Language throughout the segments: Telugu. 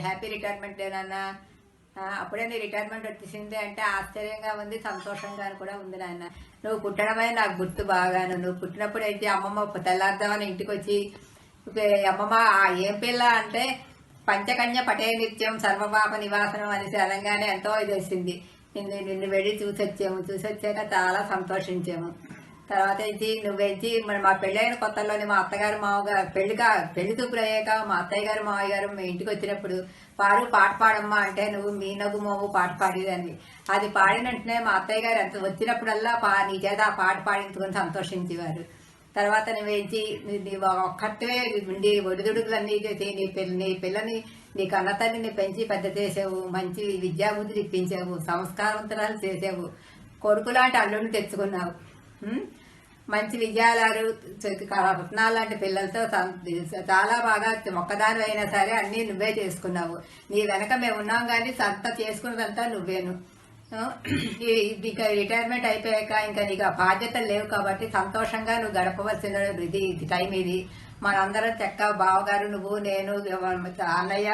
హ్యాపీ రిటైర్మెంట్ ఏనన్నా, అప్పుడే నీ రిటైర్మెంట్ వచ్చేసింది అంటే ఆశ్చర్యంగా ఉంది, సంతోషంగా కూడా ఉంది నాన్న. నువ్వు పుట్టడమే నాకు గుర్తు బాగాను. నువ్వు పుట్టినప్పుడు అయితే అమ్మమ్మ తెల్లారుదామని ఇంటికి వచ్చి, అమ్మమ్మ ఏం పిల్ల అంటే పంచకన్య పటే నిత్యం సర్వపాప నివాసనం అనేసి అనగానే ఎంతో ఇది వచ్చింది. నిన్ను వెళ్ళి చూసి వచ్చాక చాలా సంతోషించాము. తర్వాత ఏంటి నువ్వేంటి మరి మా పెళ్ళైన కొత్తలోని మా అత్తగారు మామగారు పెళ్లి చూపులు అయ్యాక మా అత్తయ్య గారు మామయ్య గారు మీ ఇంటికి వచ్చినప్పుడు పాట పాడమ్మా అంటే నువ్వు మీ నవ్వు మోవు పాట పాడేదాన్ని. అది పాడిన వెంటనే మా అత్తయ్య గారు ఎంత వచ్చినప్పుడల్లా నీ చేత ఆ పాట పాడించుకొని సంతోషించేవారు. తర్వాత నువ్వేంటి ఒక్కటే నీ ఒడిదుడుకులన్నీ చేసి నీ పిల్లని నీ కన్నతల్లిని పెంచి పెద్ద చేసావు, మంచి విద్యాబుద్ధులు ఇప్పించావు, సంస్కారవంతురాలు చేసావు, కొడుకు లాంటి అల్లుడిని తెచ్చుకున్నావు, మంచి విజయాలు రత్నాలు లాంటి పిల్లలతో చాలా బాగా ఒక్కదాని అయినా సరే అన్నీ నువ్వే చేసుకున్నావు. నీ వెనక మేము ఉన్నాం కానీ అంతా చేసుకున్నదంతా నువ్వేను. ఇక రిటైర్మెంట్ అయిపోయాక ఇంకా నీకు ఆ బాధ్యతలు లేవు కాబట్టి సంతోషంగా నువ్వు గడపవలసిన ఇది టైం ఇది. మనందరం చెక్క బావగారు నువ్వు నేను అన్నయ్య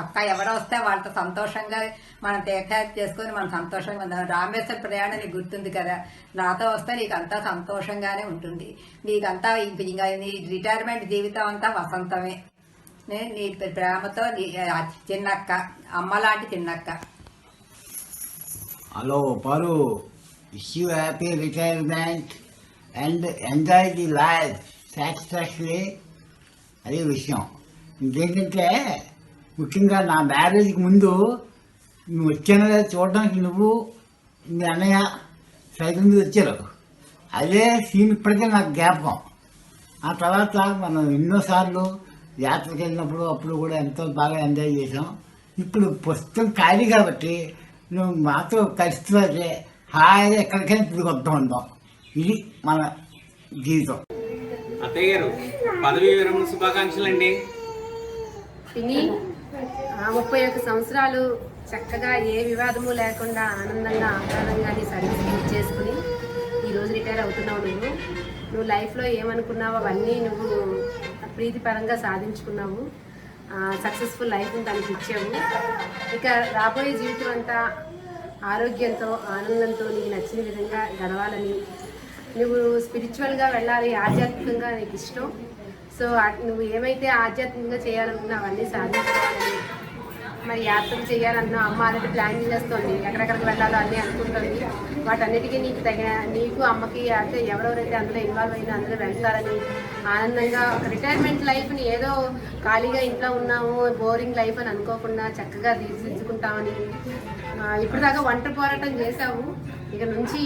అక్క ఎవరో వస్తే వాళ్ళతో సంతోషంగా మనం తీర్థయాత్ర చేసుకుని మనం సంతోషంగా ఉందాం. రామేశ్వర ప్రయాణం నీకు గుర్తుంది కదా, నాతో వస్తే నీకు అంతా సంతోషంగానే ఉంటుంది. నీకంతా ఇంకా నీ రిటైర్మెంట్ జీవితం అంతా వసంతమే. నీ ప్రేమతో నీ చిన్నక్క, అమ్మలాంటి చిన్నక్క. Hello Paru, wish you happy retirement and enjoy the life satisfactionly. అదే విషయం. ఇంకేంటంటే ముఖ్యంగా నా మ్యారేజ్కి ముందు నువ్వు వచ్చాను చూడడానికి నువ్వు మీ అన్నయ్య సైకిల్ మీద వచ్చారు. అదే సీన్ ఇప్పటికే నాకు జ్ఞాపకం. ఆ తర్వాత మనం ఎన్నోసార్లు యాత్రకు వెళ్ళినప్పుడు అప్పుడు కూడా ఎంతో బాగా ఎంజాయ్ చేసాం. ఇప్పుడు ప్రస్తుతం ఖాళీ కాబట్టి నువ్వు మాతో కలిస్తే హాయిగా ఎక్కడికైనా తిరిగి వద్దాం ఉందాం. ఇది మన జీవితం. అత్తయ్య గారు పదవీ విరమణ శుభాకాంక్షలు అండి. 31 సంవత్సరాలు చక్కగా ఏ వివాదము లేకుండా ఆనందంగా ఆహ్లాదంగానే సర్వీస్ చేసుకుని ఈరోజు రిటైర్ అవుతున్నావు. నువ్వు లైఫ్లో ఏమనుకున్నావో అవన్నీ నువ్వు ప్రీతిపరంగా సాధించుకున్నావు. సక్సెస్ఫుల్ లైఫ్ని దానికి ఇచ్చావు. ఇక రాబోయే జీవితం అంతా ఆరోగ్యంతో ఆనందంతో నీకు నచ్చిన విధంగా గడవాలని, నువ్వు స్పిరిచువల్గా వెళ్ళాలి, ఆధ్యాత్మికంగా నీకు ఇష్టం. సో నువ్వు ఏమైతే ఆధ్యాత్మికంగా చేయాలనుకున్నా అవన్నీ సాధించుకోవాలని, మరి యాత్రలు చేయాలన్నా అమ్మ అనేది ప్లాన్ చేస్తుంది, ఎక్కడెక్కడికి వెళ్ళాలో అన్నీ అనుకుంటుంది. వాటన్నిటికీ నీకు అమ్మకి అంటే ఎవరెవరైతే అందులో ఇన్వాల్వ్ అయినా అందులో వెళ్తారని ఆనందంగా రిటైర్మెంట్ లైఫ్ని ఏదో ఖాళీగా ఇంట్లో ఉన్నాము బోరింగ్ లైఫ్ అని అనుకోకుండా చక్కగా తీర్చిదిద్దుకుంటామని. ఇప్పుడు దాకా ఒంటరి పోరాటం చేశావు, ఇక నుంచి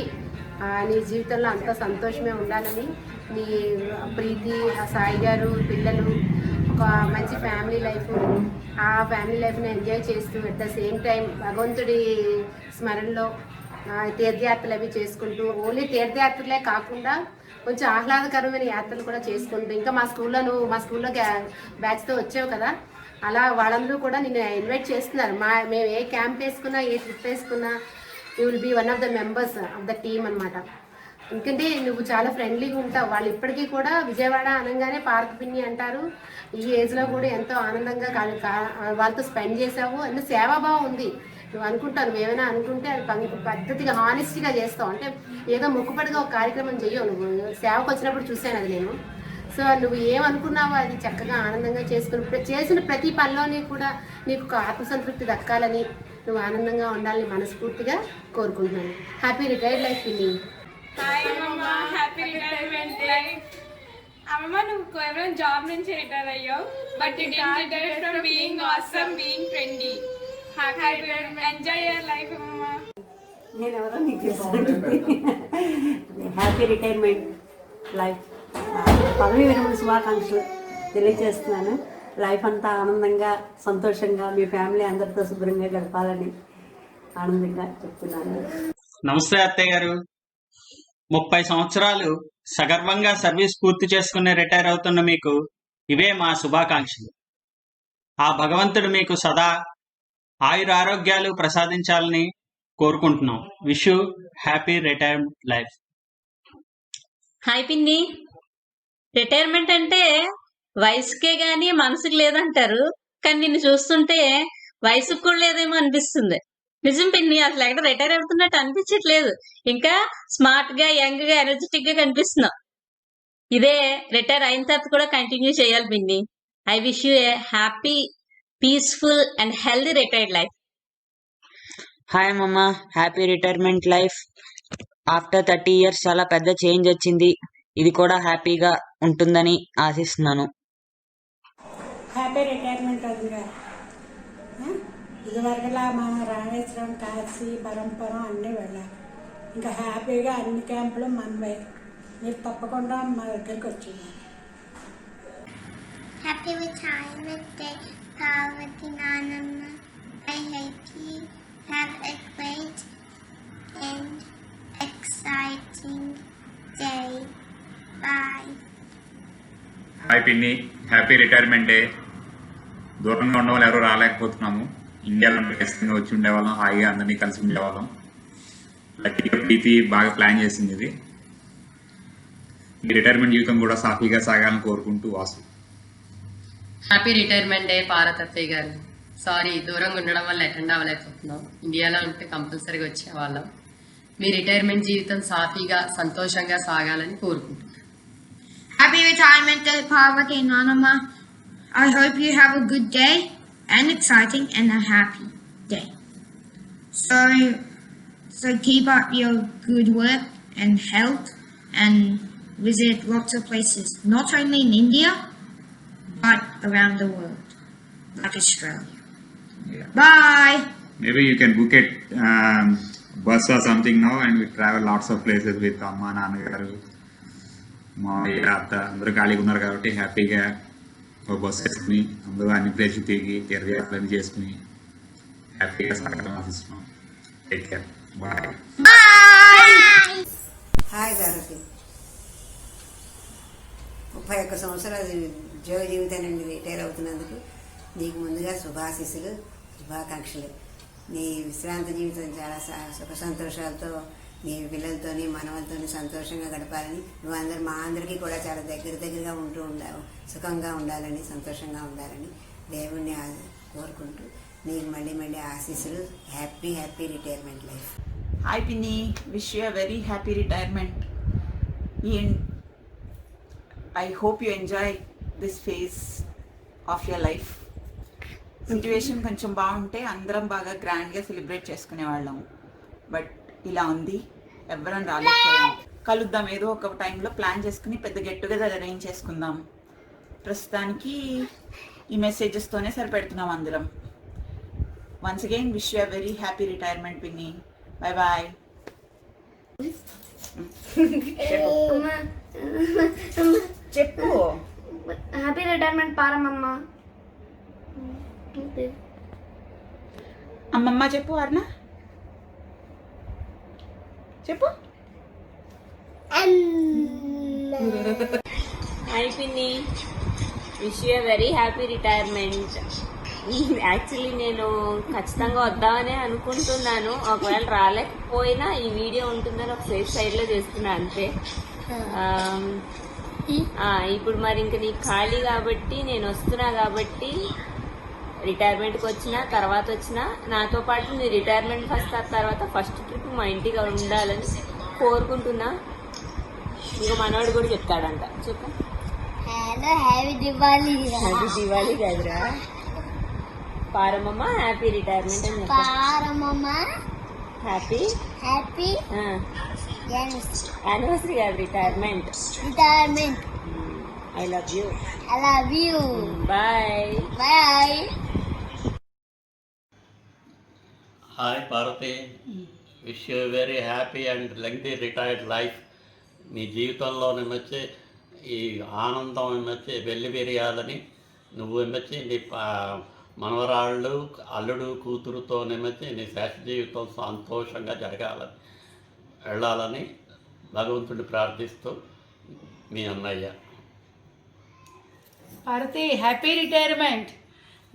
నీ జీవితంలో అంత సంతోషమే ఉండాలని, నీ ప్రీతి, సాయి గారు, పిల్లలు, ఒక మంచి ఫ్యామిలీ లైఫ్, ఆ ఫ్యామిలీ లైఫ్ని ఎంజాయ్ చేస్తూ అట్ ద సేమ్ టైం భగవంతుడి స్మరణలో తీర్థయాత్రలు అవి చేసుకుంటూ, ఓన్లీ తీర్థయాత్రలే కాకుండా కొంచెం ఆహ్లాదకరమైన యాత్రలు కూడా చేసుకుంటూ, ఇంకా మా స్కూల్లో బ్యాచ్తో వచ్చావు కదా, అలా వాళ్ళందరూ కూడా నిన్ను ఇన్వైట్ చేస్తున్నారు. మేము ఏ క్యాంప్ వేసుకున్నా ఏ ట్రిప్ వేసుకున్నా you will be one of the members of the team అనమాట. ఎందుకంటే నువ్వు చాలా ఫ్రెండ్లీగా ఉంటావు. వాళ్ళు ఇప్పటికీ కూడా విజయవాడ అనగానే పార్క్ పిన్ని అంటారు. ఈ ఏజ్లో కూడా ఎంతో ఆనందంగా వాళ్ళతో స్పెండ్ చేసావు. అన్న సేవాభావం ఉంది. నువ్వు అనుకుంటావు, నువ్వేమైనా అనుకుంటే అది పద్ధతిగా హానెస్ట్గా చేస్తావు. అంటే ఏదో మొక్కుపడిగా ఒక కార్యక్రమం చెయ్యవు. నువ్వు సేవకు వచ్చినప్పుడు చూశాను అది నేను. సో నువ్వు ఏమనుకున్నావో అది చక్కగా ఆనందంగా చేసిన ప్రతి పనిలోని కూడా నీకు ఒక ఆత్మసంతృప్తి దక్కాలని, నువ్వు ఆనందంగా ఉండాలని మనస్ఫూర్తిగా కోరుకుంటున్నాను. హ్యాపీ రిటైర్డ్ లైఫ్ పిన్ని. Happy retirement life. అమ్మమ్మ నువ్వు కేవలం జాబ్ నుంచి రిటైర్ అయ్యావు, but you didn't retire from being awesome, being trendy. Enjoy your life అమ్మమ్మ. నేను ఎవరో నీకు హ్యాపీ రిటైర్మెంట్ లైఫ్ పదవీ విరమణ శుభాకాంక్షలు తెలియజేస్తున్నాను. లైఫ్ అంతా ఆనందంగా సంతోషంగా మీ ఫ్యామిలీ అందరితో శుభ్రంగా గడపాలని ఆనందంగా చెప్తున్నాను. నమస్తే అత్తయ్య గారు. 30 సంవత్సరాలు సగర్వంగా సర్వీస్ పూర్తి చేసుకుని రిటైర్ అవుతున్న మీకు ఇవే మా శుభాకాంక్షలు. ఆ భగవంతుడు మీకు సదా ఆయురారోగ్యాలు ప్రసాదించాలని కోరుకుంటున్నాం. Wish you happy retired life. Hi పిన్ని. రిటైర్మెంట్ అంటే వయసుకే గాని మనసుకు లేదంటారు. కానీ నిన్ను చూస్తుంటే వయసు కూడా లేదేమో అనిపిస్తుంది. నిజం పిన్ని, అసలు ఎక్కడ రిటైర్ అవుతున్నట్టు అనిపించట్లేదు. ఇంకా స్మార్ట్ గా, యంగ్ గా, ఎనర్జెటిక్ గా కనిపిస్తున్నావు. ఇదే రిటైర్ అయిన తర్వాత కూడా కంటిన్యూ చేయాలి పిన్ని. I wish you a happy, peaceful and healthy retired life. Hi మమ్మ, happy retirement life. After 30 years చాలా పెద్ద చేంజ్ వచ్చింది. ఇది కూడా హ్యాపీగా ఉంటుందని ఆశిస్తున్నాను. Happy retirement వదిగా. ఇదివరకులా మనం రామేశ్వరం, కాశీ, పరంపరం అన్నీ వెళ్ళాలి. ఇంకా హ్యాపీగా అన్ని క్యాంపులు మనవే. మీరు తప్పకుండా మా దగ్గరికి వచ్చింది. Happy retirement day, Parvati Nanamma. I hope you have a great and exciting day. Bye. Hi పిన్ని, హ్యాపీ రిటైర్మెంట్ డే. దూరంగా ఉన్న వాళ్ళు ఎవరు రాలేకపోతున్నాము. ఇండియాలో ఖచ్చితంగా వచ్చి ఉండేవాళ్ళం, హాయిగా అందరినీ కలిసి ఉండేవాళ్ళం. లక్కీగా ప్రీతి బాగా ప్లాన్ చేసింది ఇది. ఈ రిటైర్మెంట్ జీవితం కూడా సాఫీగా సాగాలని కోరుకుంటూ వాసు. హ్యాపీ రిటైర్మెంట్ డే పార్వతత్తయ్య గారు. సారీ, దూరంగా ఉండడం వల్ల అటెండ్ అవ్వలేకపోతున్నాం. ఇండియాలో ఉంటే కంపల్సరీగా వచ్చేవాళ్ళం. మీ రిటైర్మెంట్ జీవితం సాఫీగా, సంతోషంగా సాగాలని కోరుకుంటున్నాను. Happy retirement day, Parvati Nanamma. I hope you have a good day and exciting and a happy day. So keep up your good work and health and visit lots of places, not only in India, but around the world, like Australia. Yeah. Bye! Maybe you can book a bus or something now and we travel lots of places with అమ్మ, నాన్నగారు, మా అత్త అందరూ ఖాళీగా ఉన్నారు కాబట్టి హ్యాపీగా ఒక బస్సు వేసుకుని అందరూ అన్ని ప్లేసులు తిరిగి తీర్థయాత్రలు చేసుకుని హ్యాపీగా సాగడం ఆశిస్తున్నాం. Take care, bye. Hi Bharathi. 31 సంవత్సరాలు ఉద్యోగ జీవితం నుండి రిటైర్ అవుతున్నందుకు నీకు ముందుగా శుభాశీస్సులు, శుభాకాంక్షలు. నీ విశ్రాంతి జీవితం చాలా సుఖ సంతోషాలతో నీ పిల్లలతోని, మనవలతోని సంతోషంగా గడపాలని, నువ్వు మా అందరికీ కూడా చాలా దగ్గరగా ఉంటూ ఉండావు, సుఖంగా ఉండాలని, సంతోషంగా ఉండాలని దేవుణ్ణి కోరుకుంటూ నీకు మళ్ళీ ఆశీస్సులు. Happy retirement life. Hi Pinny, wish you a very happy retirement. And I hope you enjoy this phase of your life. Situation కొంచెం బాగుంటే అందరం బాగా గ్రాండ్గా సెలబ్రేట్ చేసుకునేవాళ్ళం. బట్ ఇలా ఉంది, ఎవరం రాలేకపోయాం. కలుద్దాం, ఏదో ఒక టైంలో ప్లాన్ చేసుకుని పెద్ద గెట్ టుగెదర్ అరేంజ్ చేసుకుందాం. ప్రస్తుతానికి ఈ మెసేజెస్తోనే సరిపెడుతున్నాం అందరం. Once again wish you a very happy retirement పిన్ని. Bye bye. చెప్పు. Happy retirement, Paramamma. అమ్మమ్మ చెప్పు. అర్ణ చెప్పు. హాయ్ పిన్ని, wish you a very happy retirement. Actually నేను ఖచ్చితంగా వద్దామని అనుకుంటున్నాను. ఒకవేళ రాలేకపోయినా ఈ వీడియో ఉంటుందని ఒక సేఫ్ సైడ్లో చేస్తున్నా అంతే. ఇప్పుడు మరి ఇంక నీకు ఖాళీ కాబట్టి నేను వస్తున్నా కాబట్టి రిటైర్మెంట్కి వచ్చినా తర్వాత వచ్చినా నాతో పాటు నీ రిటైర్మెంట్ తర్వాత ఫస్ట్ ట్రిప్ మా ఇంటికి ఉండాలని కోరుకుంటున్నా. ఇంకో మనవాడు కూడా చెప్తాడంట. చెప్పు. హ్యాపీ దివాళీ కాదురా పారమమ్మ, హ్యాపీ రిటైర్మెంట్ అని చెప్పు. హ్యాపీ యానివర్సరీ కాదు, retirement. I love you. Bye. Hi Parvathi, wish you very happy and lengthy retired life. నీ జీవితంలో ఏమొచ్చి ఈ ఆనందం ఏమొచ్చి వెల్లివిరియాలని, నువ్వు ఏమొచ్చి నీ మనవరాళ్ళు, అల్లుడు, కూతురుతో ఏమొచ్చి నీ శాశ్వత జీవితం సంతోషంగా జరగాలని, వెళ్ళాలని భగవంతుడిని ప్రార్థిస్తూ మీ అన్నయ్య. Parvathi, happy retirement.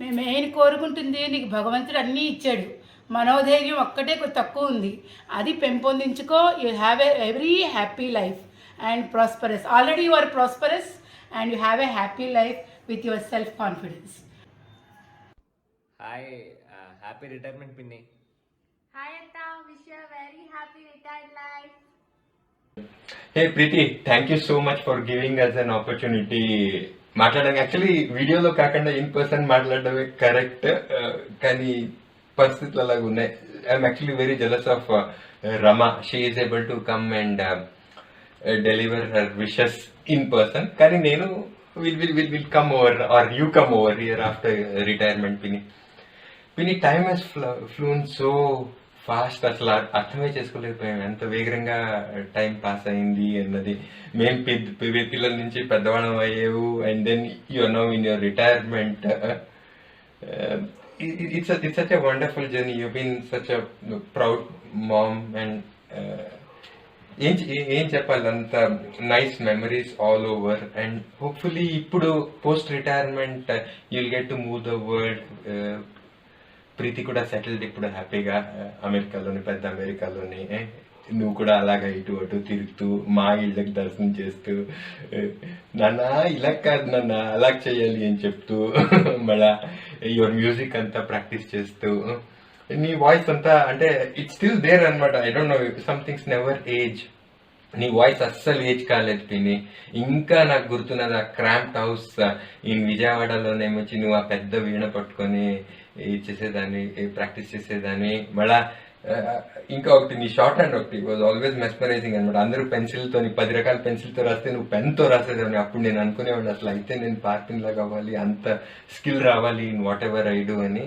మేము ఏం కోరుకుంటుంది, నీకు భగవంతుడు అన్నీ ఇచ్చాడు. మనోధైర్యం ఒక్కటే తక్కువ ఉంది, అది పెంపొందించుకో. You have a very happy life and prosperous. Already you are prosperous and you have a happy life with your self confidence. Hi happy retirement పిన్ని. హాయ్ అత్త, విష్ యూ వెరీ హ్యాపీ రిటైర్డ్ లైఫ్. Hey Preethi, thank you so much for giving us an opportunity మాట్లాడడానికి. యాక్చువల్లీ వీడియోలో కాకుండా ఇన్ పర్సన్ మాట్లాడడమే కరెక్ట్, కానీ పరిస్థితులు అలాగ ఉన్నాయి. I'm actually very jealous of Rama. She is able to come and deliver her wishes in person, కానీ నేను will come over or you come over here after retirement. పిని time has flown so fast, అసలు అర్థమే చేసుకోలేకపోయాం ఎంత వేగంగా టైం పాస్ అయింది అన్నది. మేము పిల్లల నుంచి పెద్దవాళ్ళం అయ్యేవు, and then you know in your retirement. it's such a wonderful journey. You've been such a proud mom, and ఏం చెప్పాలి, అంత nice memories all over. And hopefully ఇప్పుడు post retirement you'll get to move the world. Preethi కూడా సెటిల్డ్ ఇప్పుడు హ్యాపీగా అమెరికాలోని, పెద్ద అమెరికాలోని. నువ్వు కూడా అలాగా ఇటు అటు తిరుగుతూ మా ఇళ్ళకి దర్శనం చేస్తూ, నాన్న ఇలా కాదు నాన్న అలా చేయాలి అని చెప్తూ, మళ్ళా యువర్ మ్యూజిక్ అంతా ప్రాక్టీస్ చేస్తూ, నీ వాయిస్ అంతా అంటే ఇట్స్ స్టిల్ దేర్ అనమాట. I don't know, somethings never age. నీ వాయిస్ అస్సలు ఏజ్ కాలేదు పిన్ని. ఇంకా నాకు గుర్తున్నది ఆ క్రాంప్ట్ హౌస్ ఇన్ విజయవాడలోనేమొచ్చి నువ్వు ఆ పెద్ద వీణ పట్టుకొని చేసేదాన్ని, ప్రాక్టీస్ చేసేదాన్ని. మళ్ళా ఇంకా ఒకటి నీ షార్ట్ హ్యాండ్ ఒకటి వాజ్ ఆల్వేస్ మెస్మరైజింగ్ అనమాట. అందరూ పెన్సిల్తో 10 రకాల పెన్సిల్తో రాస్తే నువ్వు పెన్తో రాసేదాన్ని. అప్పుడు నేను అనుకునేవాడిని అసలు అయితే నేను పార్కిన్ లాగా అవ్వాలి, అంత స్కిల్ రావాలి in what ever I do అని.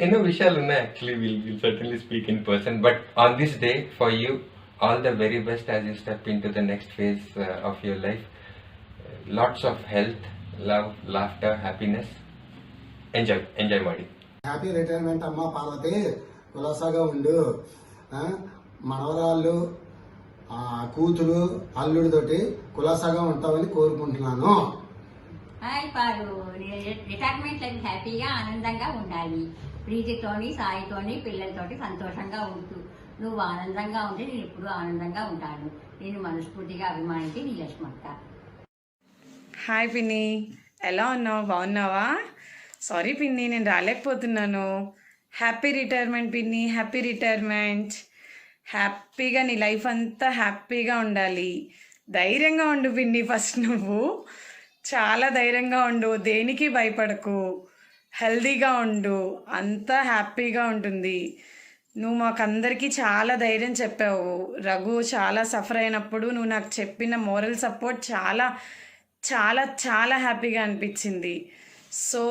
ఎన్నో విషయాలు ఉన్నాయి actually. Will certainly speak in person, but on this day for you all the very best as you step in to the next phase of your life. Lots of health, love, laughter, happiness. Enjoy ಮಾಡಿ. హ్యాపీ రిటైర్మెంట్ అమ్మ పార్వతి, కులాసాగా ఉండు. మనవరాళ్ళు, కూతురు, అల్లుడితోటి కులాసాగా ఉంటావని కోరుకుంటున్నాను. హాయ్ పారు, రిటైర్మెంట్ లైఫ్ హ్యాపీగా ఆనందంగా ఉండాలి. ప్రీతితోని, సాయితోని, పిల్లలతోటి సంతోషంగా ఉంటూ నువ్వు ఆనందంగా ఉంటే నేను ఎప్పుడూ ఆనందంగా ఉంటాను. నేను మనస్ఫూర్తిగా అభిమానించి నీ లక్ష్మక్క. హాయ్ పిన్ని, ఎలా ఉన్నావు? బాగున్నావా? సారీ పిన్ని, నేను రాలేకపోతున్నాను. హ్యాపీ రిటైర్మెంట్ పిన్ని, హ్యాపీ రిటైర్మెంట్. హ్యాపీగా నీ లైఫ్ అంతా హ్యాపీగా ఉండాలి. ధైర్యంగా ఉండు పిన్ని. ఫస్ట్ నువ్వు చాలా ధైర్యంగా ఉండు, దేనికి భయపడకు, హెల్దీగా ఉండు, అంతా హ్యాపీగా ఉంటుంది. నువ్వు మాకందరికీ చాలా ధైర్యం చెప్పావు. రఘు చాలా సఫర్ అయినప్పుడు నువ్వు నాకు చెప్పిన మోరల్ సపోర్ట్ చాలా చాలా చాలా హ్యాపీగా అనిపించింది. సో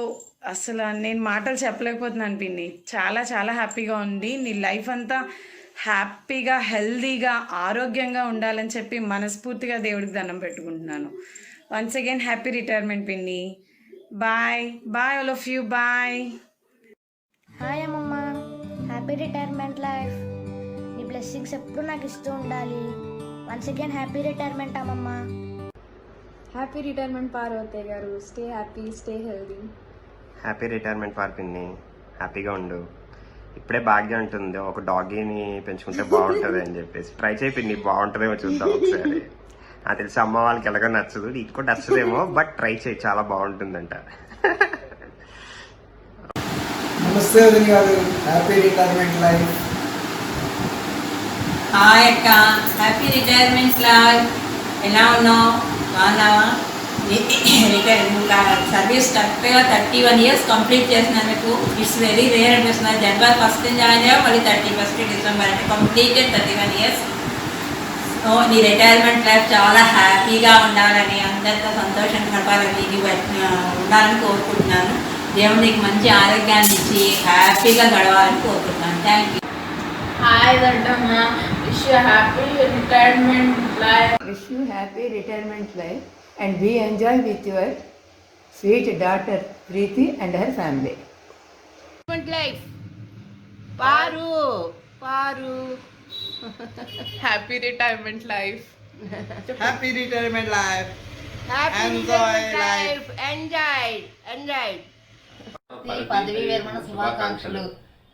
అసలు నేను మాటలు చెప్పలేకపోతున్నాను పిన్ని. చాలా చాలా హ్యాపీగా ఉంది. నీ లైఫ్ అంతా హ్యాపీగా, హెల్దీగా, ఆరోగ్యంగా ఉండాలని చెప్పి మనస్ఫూర్తిగా దేవుడికి దండం పెట్టుకుంటున్నాను. వన్స్ అగైన్ హ్యాపీ రిటైర్మెంట్ పిన్ని. Bye bye all of you. Bye. Hi అమ్మమ్మ, హ్యాపీ రిటైర్మెంట్ లైఫ్. నీ బ్లెస్సింగ్స్ ఎప్పుడు నాకు ఇస్తూ ఉండాలి. వన్స్ అగైన్ హ్యాపీ రిటైర్మెంట్ అమ్మమ్మ. Happy retirement Parvathi garu. Stay happy, stay healthy. Happy retirement పార్ పిన్ని, హ్యాపీగా ఉండు. ఇప్పుడే భాగ్యం ఉంటుంది ఒక డాగీని పెంచుకుంటే బాగుంటుంది అని చెప్పేసి ట్రై చేయి పిన్ని, బాగుంటుందేమో చూద్దాం ఒకసారి. నాకు తెలిసి అమ్మ వాళ్ళకి ఎలాగో నచ్చదు, నీకు కూడా నచ్చదేమో, బట్ ట్రై చేయి, చాలా బాగుంటుందంట. నమస్తే వదిన గారు, హ్యాపీ రిటైర్మెంట్ లైఫ్. హాయ్ అక్క, హ్యాపీ రిటైర్మెంట్ లైఫ్. ఎలా ఉన్నావు? బాగున్నావా? ఇంకా సర్వీస్ కరెక్ట్గా 31 years కంప్లీట్ చేసినందుకు ఇట్స్ వెరీ రేర్ అనిపిస్తుంది. జనవరి 1st జాయిన్ అయ్యావు, మళ్ళీ 31st December అంటే కంప్లీటెడ్ 31 years. సో నీ రిటైర్మెంట్ లైఫ్ చాలా హ్యాపీగా ఉండాలని, అందరితో సంతోషంగా గడపాలని, ఉండాలని కోరుకుంటున్నాను. దేవుడు నీకు మంచి ఆరోగ్యాన్ని ఇచ్చి హ్యాపీగా గడవాలని కోరుకుంటున్నాను. Thank you. హాయ్ దొడ్డమ్మ, wish you happy retirement life. Wish you happy retirement life and be enjoy with your sweet daughter Preeti and her family. Life. Paru. Happy retirement life. Happy retirement life. Happy Enjoy life. Enjoy. పదవి విరమణ శుభాకాంక్షలు.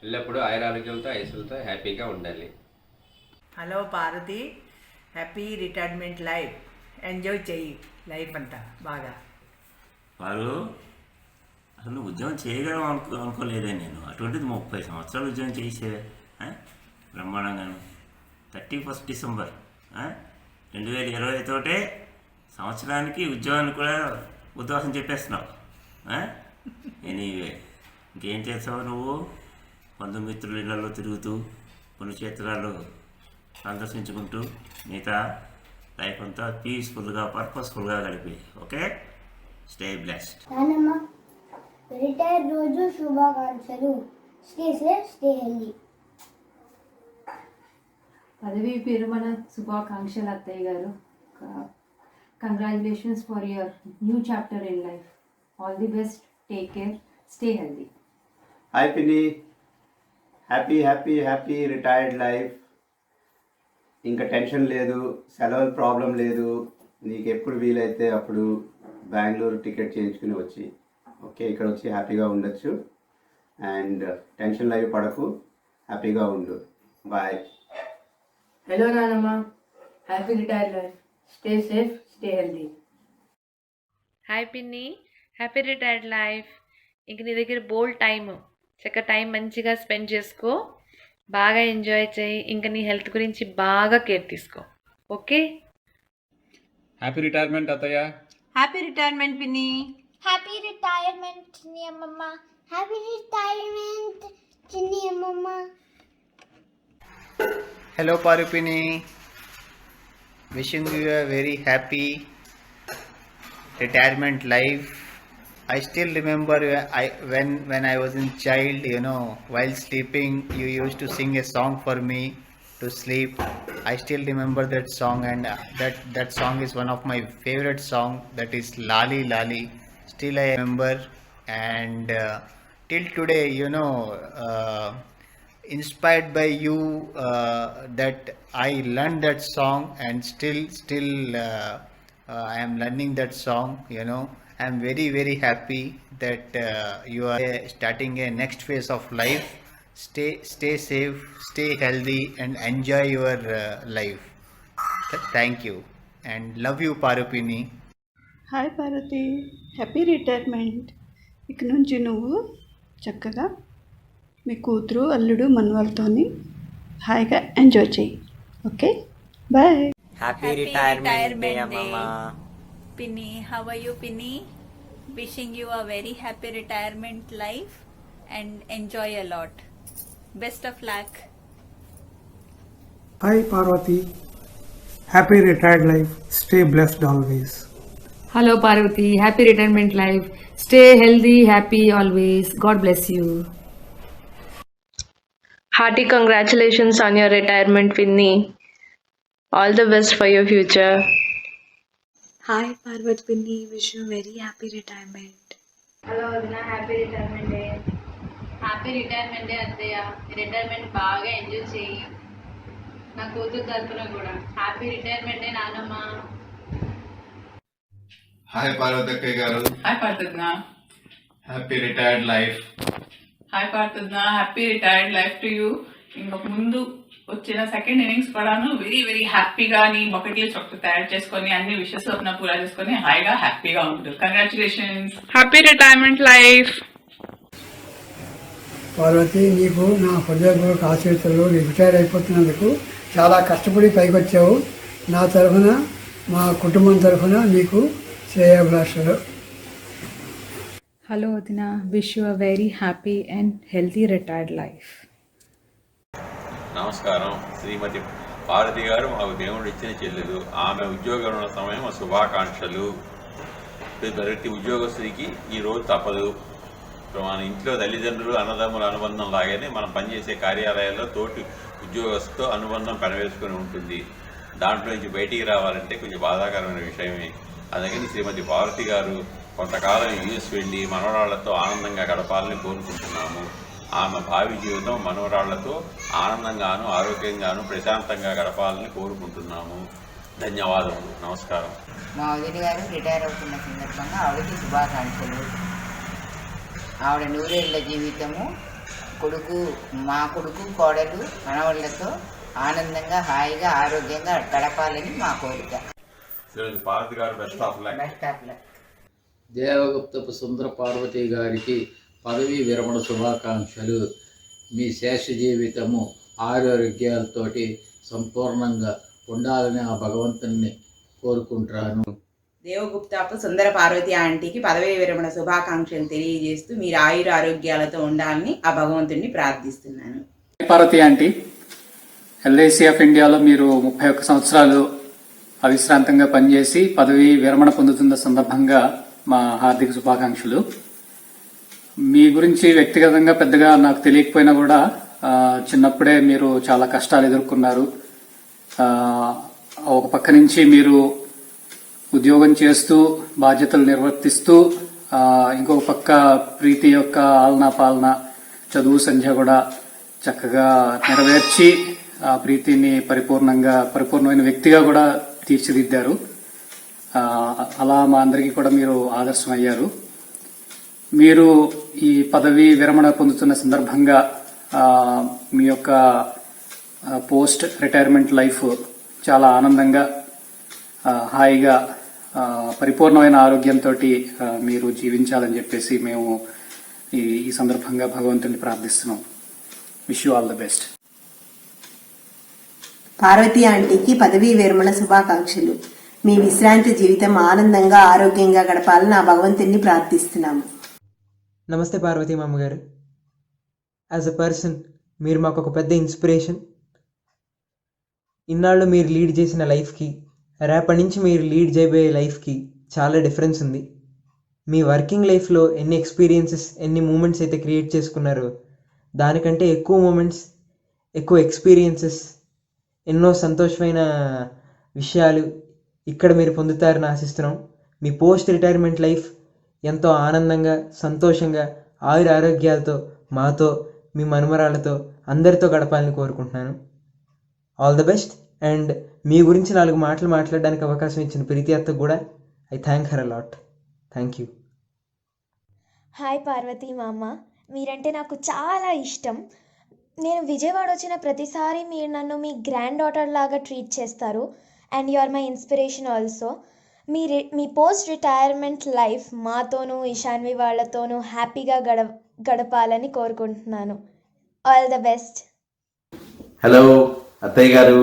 ఎల్లప్పుడూ ఆయురారోగ్యాలతో ఐశ్వర్యంతో హ్యాపీగా ఉండాలి. Hello Parvathi, happy retirement life. Enjoy చెయ్యి లైఫ్ అంతా బాగా. పారు, అసలు నువ్వు ఉద్యోగం చేయగలం అనుకోలేదే నేను. అటువంటిది 30 సంవత్సరాలు ఉద్యోగం చేసే బ్రహ్మాండంగాను. 31 డిసెంబర్ 2020 తోటే సంవత్సరానికి ఉద్యోగాన్ని కూడా ఉద్వాసం చెప్పేస్తున్నావు. ఎనీవే ఇంకేం చేస్తావు నువ్వు? బంధుమిత్రుల ఇళ్లలో తిరుగుతూ పుణ్యక్షేత్రాలు సందర్శించుకుంటూ మిగతా లైఫ్ అంతా పీస్ఫుల్గా పర్పస్ఫుల్గా గడిపి. Okay, stay blessed. నానమ్మ రిటైర్ రోజు శుభాకాంక్షలు. Stay safe, stay healthy. పదవి విరమణ శుభాకాంక్షలు అత్తయ్య గారు. Congratulations for your new chapter in life. All the best, take care, stay healthy. Hi పిన్ని, happy happy happy retired life. ఇంకా టెన్షన్ లేదు, సెలవుల ప్రాబ్లం లేదు. నీకు ఎప్పుడు వీలైతే అప్పుడు బెంగళూరు టికెట్ చేయించుకుని వచ్చి ఓకే ఇక్కడ వచ్చి హ్యాపీగా ఉండొచ్చు. అండ్ టెన్షన్ అవి పడకు, హ్యాపీగా ఉండు. బాయ్. హలో నానమ్మ, happy retired life. Stay safe, stay healthy. Hi పిన్ని, హ్యాపీ రిటైర్డ్ లైఫ్. ఇంక నీ దగ్గర బోల్డ్ టైం, చక్కగా టైం మంచిగా స్పెండ్ చేసుకో, బాగా ఎంజాయ్ చేయి. ఇంకా నీ హెల్త్ గురించి బాగా కేర్ తీసుకో. ఓకే, హ్యాపీ రిటైర్మెంట్ అత్తయ్య. హ్యాపీ రిటైర్మెంట్ పిన్ని. హ్యాపీ రిటైర్మెంట్ చిన్ని అమ్మమ్మ. హ్యాపీ రిటైర్మెంట్ చిన్ని అమ్మమ్మ. Hello Parupini, wishing you a very happy retirement life. I still remember when I was a child, you know, while sleeping you used to sing a song for me to sleep. I still remember that song, and that song is one of my favorite song, that is Lali Lali. Still I remember, and till today, you know, inspired by you, that I learned that song, and still I am learning that song, you know. I am very very happy that you are starting a next phase of life. Stay safe, stay healthy, and enjoy your life. Thank you and love you Parupini. Hi Parvathi, happy retirement. ఇక నుంచి నువ్వు చక్కగా మీ కూతురు, అల్లుడు, మనవాళ్ళతోని హాయిగా ఎంజాయ్ చేయి. Okay, bye. Happy retirement day అమ్మమ్మ. Pinny, how are you, Pinny? Wishing you a very happy retirement life and enjoy a lot. Best of luck. Hi Parvati, happy retired life. Stay blessed always. Hello Parvati, happy retirement life. Stay healthy, happy always. God bless you. hearty congratulations on your retirement, Pinny. All the best for your future. Hi Parvat Pinny, wish you very happy retirement. Hello వదిన, happy retirement day. Happy retirement day అత్తయ్య. రిటైర్మెంట్ బాగా ఎంజాయ్ చేయి. నా కూతురు తరపున కూడా హ్యాపీ రిటైర్మెంట్ డే నానమ్మ. హాయ్ పార్వతక్కయ్య గారు. హాయ్ పార్వతన్న. Happy retired life. హాయ్ పార్వతన్న, happy retired life to you. ఇంకొక ముందు వచ్చిన సెకండ్ ఇన్నింగ్స్ కూడాను వెరీ వెరీ హ్యాపీగా నీ బకెట్ లిస్ట్ ఒకటి తయారు చేసుకొని అన్ని విషెస్ పూరా చేసుకొని హాయిగా హ్యాపీగా ఉంటుంది. Congratulations, happy retirement life. Parvathi, నీకు నా హృదయపూర్వక ఆశీర్వాదాలు. నీ రిటైర్ అయిపోతున్నందుకు చాలా కష్టపడి పైకి వచ్చావు. నా తరఫున, మా కుటుంబం తరఫున నీకు శ్రేయోభిలాషలు. Hello Adina, wish you a very happy and healthy retired life. నమస్కారం. శ్రీమతి పార్వతి గారు మాకు దేవుడు ఇచ్చిన చెల్లెలు. ఆమె ఉద్యోగంలో ఉన్న సమయం శుభాకాంక్షలు. ప్రతి ఉద్యోగస్తుడికి ఈ రోజు తప్పదు. ఇప్పుడు మన ఇంట్లో తల్లిదండ్రులు, అన్నదమ్ముల అనుబంధం లాగానే మనం పనిచేసే కార్యాలయాల్లో తోటి ఉద్యోగస్తుతో అనుబంధం పెనవేసుకొని ఉంటుంది. దాంట్లో నుంచి బయటికి రావాలంటే కొంచెం బాధాకరమైన విషయమే. అందుకని శ్రీమతి పార్వతి గారు కొంతకాలం యూఎస్ వెళ్ళి మనవరాళ్లతో ఆనందంగా గడపాలని కోరుకుంటున్నాము. ఆమె భావి జీవితం మనవరాళ్లతో ఆనందంగాను, ఆరోగ్యంగాను, ప్రశాంతంగా గడపాలని కోరుకుంటున్నాము. ధన్యవాదములు. నమస్కారం. మా వదిన గారు రిటైర్ అవుతున్న సందర్భంగా ఆవిడకి శుభాకాంక్షలు. ఆవిడ నూరేళ్ల జీవితము మా కొడుకు కోడలు మనవాళ్ళతో ఆనందంగా, హాయిగా, ఆరోగ్యంగా గడపాలని మా కోరిక. శ్రీమతి పార్వతి గారు best of luck. Best of luck. Devaguptapu Sundara Parvathi గారికి పదవీ విరమణ శుభాకాంక్షలు. మీ శేష జీవితము ఆరోగ్యాలతోటి సంపూర్ణంగా ఉండాలని ఆ భగవంతుని కోరుకుంటున్నాను. దేవగుప్తపు సుందర పార్వతి ఆంటీకి పదవీ విరమణ శుభాకాంక్షలు తెలియజేస్తూ మీరు ఆయుర ఆరోగ్యాలతో ఉండాలని ఆ భగవంతుడిని ప్రార్థిస్తున్నాను. పార్వతి ఆంటీ, ఎల్ఐసి ఆఫ్ ఇండియాలో మీరు 31 సంవత్సరాలు అవిశ్రాంతంగా పనిచేసి పదవి విరమణ పొందుతున్న సందర్భంగా మా హార్దిక శుభాకాంక్షలు. మీ గురించి వ్యక్తిగతంగా పెద్దగా నాకు తెలియకపోయినా కూడా చిన్నప్పుడే మీరు చాలా కష్టాలు ఎదుర్కొన్నారు. ఒక పక్క నుంచి మీరు ఉద్యోగం చేస్తూ బాధ్యతలు నిర్వర్తిస్తూ ఇంకొక పక్క ప్రీతి యొక్క ఆలనా పాలన చదువు సంధ్య కూడా చక్కగా నెరవేర్చి ఆ ప్రీతిని పరిపూర్ణమైన వ్యక్తిగా కూడా తీర్చిదిద్దారు. అలా మా అందరికీ కూడా మీరు ఆదర్శం అయ్యారు. మీరు ఈ పదవి విరమణ పొందుతున్న సందర్భంగా మీ యొక్క పోస్ట్ రిటైర్మెంట్ లైఫ్ చాలా ఆనందంగా హాయిగా పరిపూర్ణమైన ఆరోగ్యంతో మీరు జీవించాలని చెప్పేసి మేము ఈ సందర్భంగా భగవంతుని ప్రార్థిస్తున్నాం. Wish you all the best. Parvathi ఆంటీకి పదవీ విరమణ శుభాకాంక్షలు. మీ విశ్రాంతి జీవితం ఆనందంగా ఆరోగ్యంగా గడపాలని ఆ భగవంతుని ప్రార్థిస్తున్నాము. నమస్తే పార్వతి మామగారు. యాజ్ అ పర్సన్ మీరు మాకు ఒక పెద్ద ఇన్స్పిరేషన్. ఇన్నాళ్ళు మీరు లీడ్ చేసిన లైఫ్కి రేపటి నుంచి మీరు లీడ్ చేయబోయే లైఫ్కి చాలా డిఫరెన్స్ ఉంది. మీ వర్కింగ్ లైఫ్లో ఎన్ని ఎక్స్పీరియన్సెస్, ఎన్ని మూమెంట్స్ అయితే క్రియేట్ చేసుకున్నారో దానికంటే ఎక్కువ మూమెంట్స్, ఎక్కువ ఎక్స్పీరియన్సెస్, ఎన్నో సంతోషమైన విషయాలు ఇక్కడ మీరు పొందుతారని ఆశిస్తున్నాం. మీ పోస్ట్ రిటైర్మెంట్ లైఫ్ ఎంతో ఆనందంగా, సంతోషంగా, ఆయుర ఆరోగ్యాలతో మాతో, మీ మనమరాలతో, అందరితో గడపాలని కోరుకుంటున్నాను. All the best. అండ్ మీ గురించి 4 మాటలు మాట్లాడడానికి అవకాశం ఇచ్చిన ప్రీతి అత్తకు కూడా I thank her a lot. Thank you. Hi Parvathi మామ, మీరంటే నాకు చాలా ఇష్టం. నేను విజయవాడ వచ్చిన ప్రతిసారి మీరు నన్ను మీ గ్రాండ్ డాటర్ లాగా ట్రీట్ చేస్తారు. And you are my inspiration also. మీ పోస్ట్ రిటైర్మెంట్ లైఫ్ మాతోనూ ఇషాన్వి వాళ్ళతోనూ హ్యాపీగా గడపాలని కోరుకుంటున్నాను. All the best. హలో అత్తయ్య గారు,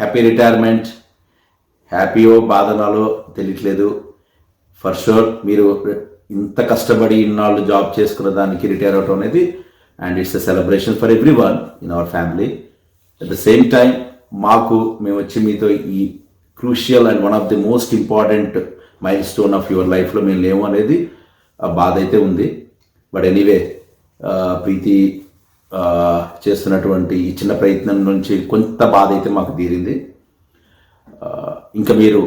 హ్యాపీ రిటైర్మెంట్. హ్యాపీయో బాధనాలో తెలియట్లేదు. ఫర్ షూర్ మీరు ఇంత కష్టపడి ఇన్నాళ్ళు జాబ్ చేసుకున్న దానికి రిటైర్ అవటం అనేది, and it's a celebration for every one in our family. At the same time మేము వచ్చి మీతో ఈ crucial and one of the most important mile stone of your లైఫ్లో మేము లేము అనేది బాధ అయితే ఉంది. బట్ ఎనీవే, ప్రీతి చేస్తున్నటువంటి ఈ చిన్న ప్రయత్నం నుంచి కొంత బాధ అయితే మాకు తీరింది. ఇంకా మీరు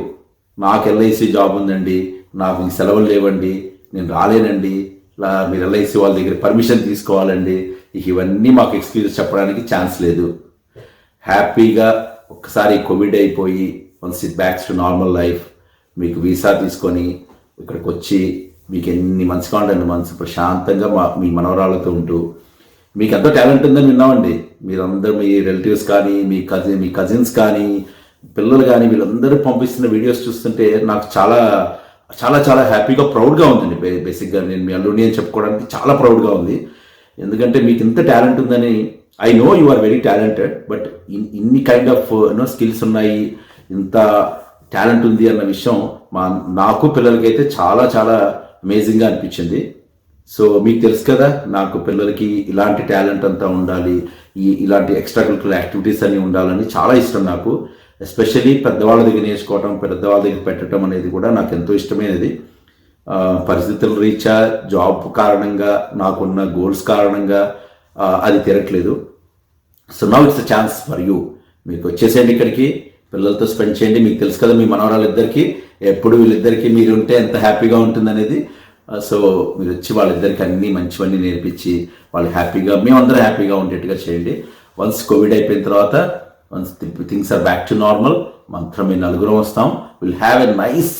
నాకు ఎల్ఐసి జాబ్ ఉందండి, నాకు ఈ సెలవులు లేవండి, నేను రాలేనండి, మీరు ఎల్ఐసి వాళ్ళ దగ్గర పర్మిషన్ తీసుకోవాలండి, ఇవన్నీ మాకు ఎక్స్క్యూజ్ చెప్పడానికి ఛాన్స్ లేదు. హ్యాపీగా ఒక్కసారి కోవిడ్ అయిపోయి once it backs to normal life, మీకు వీసా తీసుకొని ఇక్కడికి వచ్చి మీకు ఎన్ని మంత్స్ కావాలంటే అన్ని మంత్స్ ప్రశాంతంగా మీ మనవరాళ్ళతో ఉంటూ, మీకు ఎంతో టాలెంట్ ఉందని విన్నామండి. మీరందరూ మీ రిలేటివ్స్ కానీ, మీ కజిన్స్ కానీ, పిల్లలు కానీ, వీళ్ళందరూ పంపిస్తున్న వీడియోస్ చూస్తుంటే నాకు చాలా చాలా చాలా హ్యాపీగా, ప్రౌడ్గా ఉందండి. బేసిక్గా నేను మీ అల్లుడిని అని చెప్పుకోవడానికి చాలా ప్రౌడ్గా ఉంది. ఎందుకంటే మీకు ఇంత టాలెంట్ ఉందని, I know you are very talented, but ఇన్ని కైండ్ ఆఫ్ స్కిల్స్ ఉన్నాయి, ఇంత టాలెంట్ ఉంది అన్న విషయం నాకు పిల్లలకైతే చాలా చాలా అమేజింగ్గా అనిపించింది. సో మీకు తెలుసు కదా, నాకు పిల్లలకి ఇలాంటి టాలెంట్ అంతా ఉండాలి, ఇలాంటి ఎక్స్ట్రా కరిక్యులర్ యాక్టివిటీస్ అన్నీ ఉండాలని చాలా ఇష్టం నాకు. ఎస్పెషల్లీ పెద్దవాళ్ళ దగ్గర నేర్చుకోవటం, పెద్దవాళ్ళ దగ్గర పెట్టడం అనేది కూడా నాకు ఎంతో ఇష్టమైనది. పరిస్థితుల రీత్యా, జాబ్ కారణంగా, నాకున్న గోల్స్ కారణంగా అది తిరగట్లేదు. So now it's a chance for you. మీకు వచ్చేసేయండి ఇక్కడికి, పిల్లలతో స్పెండ్ చేయండి. మీకు తెలుసు కదా మీ మనవరాళ్ళిద్దరికీ ఎప్పుడు వీళ్ళిద్దరికీ మీరు ఉంటే ఎంత హ్యాపీగా ఉంటుందనేది. సో మీరు వచ్చి వాళ్ళిద్దరికి అన్నీ మంచివన్నీ నేర్పించి వాళ్ళు హ్యాపీగా, మేమందరం హ్యాపీగా ఉండేట్టుగా చేయండి. వన్స్ కోవిడ్ అయిపోయిన తర్వాత, once things are back to normal, మాత్రం మేము నలుగురం వస్తాం. Will have a nice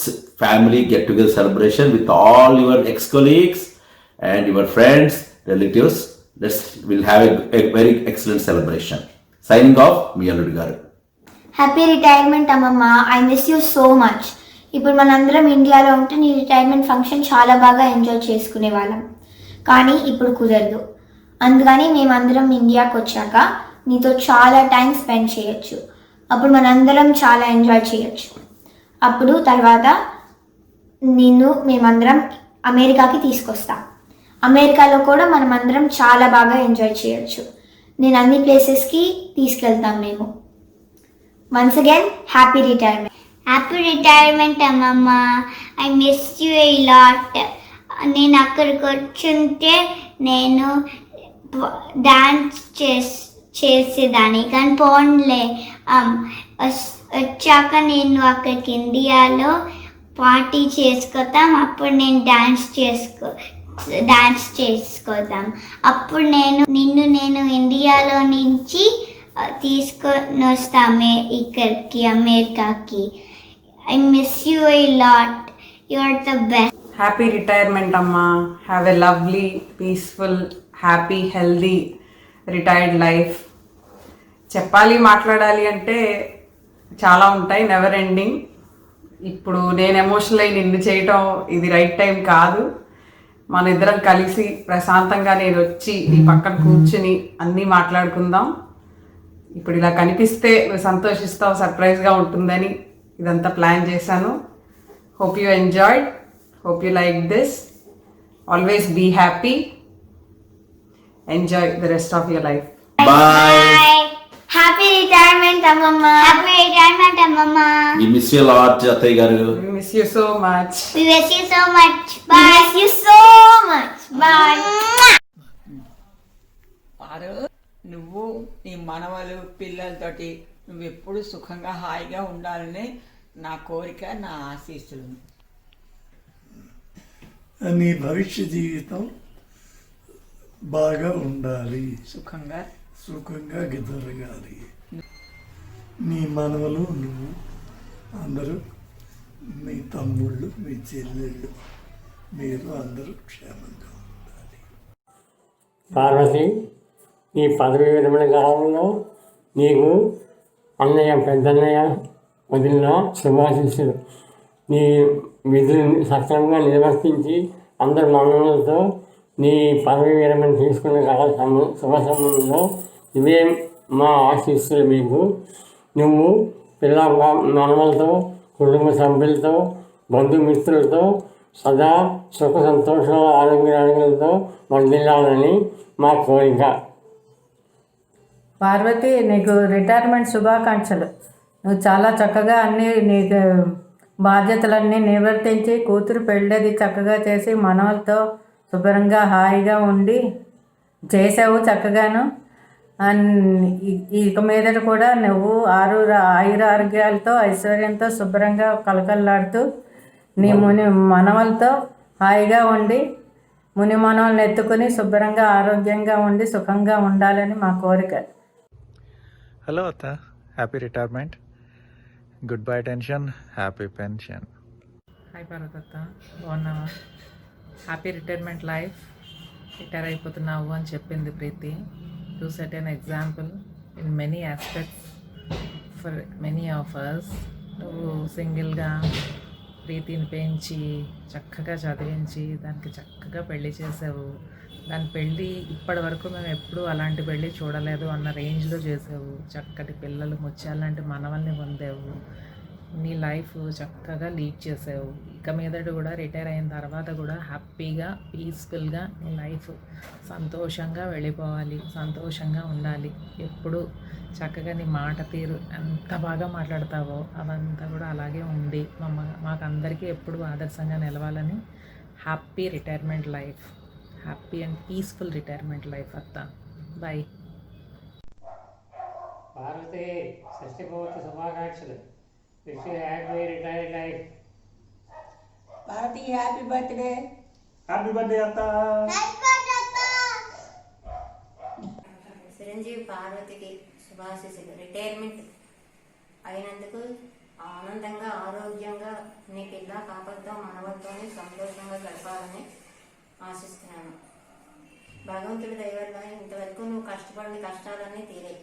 family get together celebration with all your ex colleagues and your friends, relatives. Will have a very excellent celebration. Signing off, మీ అల్లుడు గారు. హ్యాపీ రిటైర్మెంట్ అమ్మమ్మ. I miss you so much. ఇప్పుడు మనందరం ఇండియాలో ఉంటే నీ రిటైర్మెంట్ ఫంక్షన్ చాలా బాగా ఎంజాయ్ చేసుకునే వాళ్ళం, కానీ ఇప్పుడు కుదరదు. అందుకని మేమందరం ఇండియాకి వచ్చాక నీతో చాలా టైం స్పెండ్ చేయొచ్చు. అప్పుడు మనందరం చాలా ఎంజాయ్ చేయొచ్చు. అప్పుడు తర్వాత మేమందరం అమెరికాకి తీసుకొస్తాం. అమెరికాలో కూడా మనమందరం చాలా బాగా ఎంజాయ్ చేయొచ్చు. నేను అన్ని ప్లేసెస్కి తీసుకెళ్తాం మేము. Once again happy retirement. Happy retirement అమ్మమ్మ. I miss you a lot. నేను అక్కడికి వచ్చుంటే నేను డాన్స్ చేసేదాన్ని, కానీ పోన్లే. వచ్చాక నేను అక్కడికి ఇండియాలో పార్టీ చేసుకోతాం. అప్పుడు నేను డాన్స్ చేసుకోదాం. అప్పుడు నేను ఇండియాలో నుంచి తీసుకొని వస్తామే ఇక్కడికి అమెరికాకి. I miss you a lot. You are the best. Happy retirement అమ్మా. Have a lovely, peaceful, happy, healthy retired life. చెప్పాలి, మాట్లాడాలి అంటే చాలా ఉంటాయి, నెవర్ ఎండింగ్. ఇప్పుడు నేను ఎమోషనల్ అయి నిన్ను చేయటం ఇది రైట్ టైం కాదు. మన ఇద్దరం కలిసి ప్రశాంతంగా నేను వచ్చి నీ పక్కన కూర్చుని అన్నీ మాట్లాడుకుందాం. ఇప్పుడు ఇలా కనిపిస్తే నువ్వు సంతోషిస్తావు, సర్ప్రైజ్గా ఉంటుందని ఇదంతా ప్లాన్ చేశాను. Hope you enjoyed, hope you like this. Always be happy. Enjoy the rest of your life. Bye. Happy retirement అమ్మమ్మ. హ్యాపీ రిటైర్మెంట్ అమ్మమ్మ. We miss you a lot, అత్తయ్య గారు. We miss you so much. We miss you so much. Bye. We miss you so much. Bye. వారు నువ్వు నీ మనవలు పిల్లలతోటి నువ్వు ఎప్పుడు సుఖంగా హాయిగా ఉండాలని నా కోరిక, నా ఆశీస్సులు. నీ భవిష్య జీవితం బాగా ఉండాలి, సుఖంగా జరగాలి. నీ మనవలు, నువ్వు అందరూ, మీ తమ్ముళ్ళు, మీ చెల్లెళ్ళు, మీరు అందరూ క్షేమంగా ఉండాలి. పార్వతి, నీ పదవి విరమణ కాలంలో నీకు అన్నయ్య, పెద్దన్నయ్య, వదిలిన శుభాశీస్సులు. నీ విధులను సక్రమంగా నిర్వర్తించి అందరి మన్ననలతో నీ పదవి విరమణ తీసుకున్న శుభ సమయంలో ఇవే మా ఆశీస్సులు మీకు. నువ్వు పిల్ల మనవలతో, కుటుంబ సభ్యులతో, బంధుమిత్రులతో సదా సుఖ సంతోషాల ఆరోగ్యాలతో వర్ధిల్లాలని మా కోరిక. పార్వతి, నీకు రిటైర్మెంట్ శుభాకాంక్షలు. నువ్వు చాలా చక్కగా అన్నీ నీకు బాధ్యతలన్నీ నిర్వర్తించి కూతురు పెళ్ళది చక్కగా చేసి మనవలతో శుభ్రంగా హాయిగా ఉండి చేసావు చక్కగాను. ఇక మీదట కూడా నువ్వు ఆయుర ఆరోగ్యాలతో ఐశ్వర్యంతో శుభ్రంగా కలకల్లాడుతూ నీ మనవలతో హాయిగా ఉండి ముని మనవల్ని ఎత్తుకుని శుభ్రంగా ఆరోగ్యంగా ఉండి సుఖంగా ఉండాలని మా కోరిక. హలో అత్త, happy retirement. Good bye tension, happy pension. Hi పార్వతత్త, బాగున్నావా? Happy retirement life. రిటైర్ అయిపోతున్నావు అని చెప్పింది Preethi. To set an example in many aspects for many of us. నువ్వు సింగిల్గా ప్రీతిని పెంచి చక్కగా చదివించి దానికి చక్కగా పెళ్లి చేసావు. దాని పెళ్ళి ఇప్పటి వరకు మేము ఎప్పుడూ అలాంటి పెళ్ళి చూడలేదు అన్న రేంజ్లో చేసావు. చక్కటి పిల్లలు, ముత్యాలాంటి మనవల్ని పొందావు. నీ లైఫ్ చక్కగా లీడ్ చేసావు. ఇక మీదట కూడా రిటైర్ అయిన తర్వాత కూడా హ్యాపీగా, పీస్ఫుల్గా నీ లైఫ్ సంతోషంగా వెళ్ళిపోవాలి, సంతోషంగా ఉండాలి. ఎప్పుడు చక్కగా నీ మాట తీరు ఎంత బాగా మాట్లాడతావో అవంతా కూడా అలాగే ఉండి మాకందరికీ ఎప్పుడు ఆదర్శంగా నిలవాలని. Happy retirement life, happy and peaceful retirement life అత్త. బాయ్. పార్వతి, షష్ఠిపూర్తి శుభాకాంక్షలు. Wish you happy retired life. Party happy birthday. Happy birthday అత్త. చిరంజీవి పార్వతికి శుభాశీస్సులు. రిటైర్మెంట్ అయినందుకు ఆనందంగా, ఆరోగ్యంగా నీ పిల్ల పాపలతో, మనవలతోనే సంతోషంగా గడపాలని ఆశిస్తున్నాను. భగవంతుడి దయ వల్ల ఇంతవరకు నువ్వు కష్టపడిన కష్టాలన్నీ తీరాయి.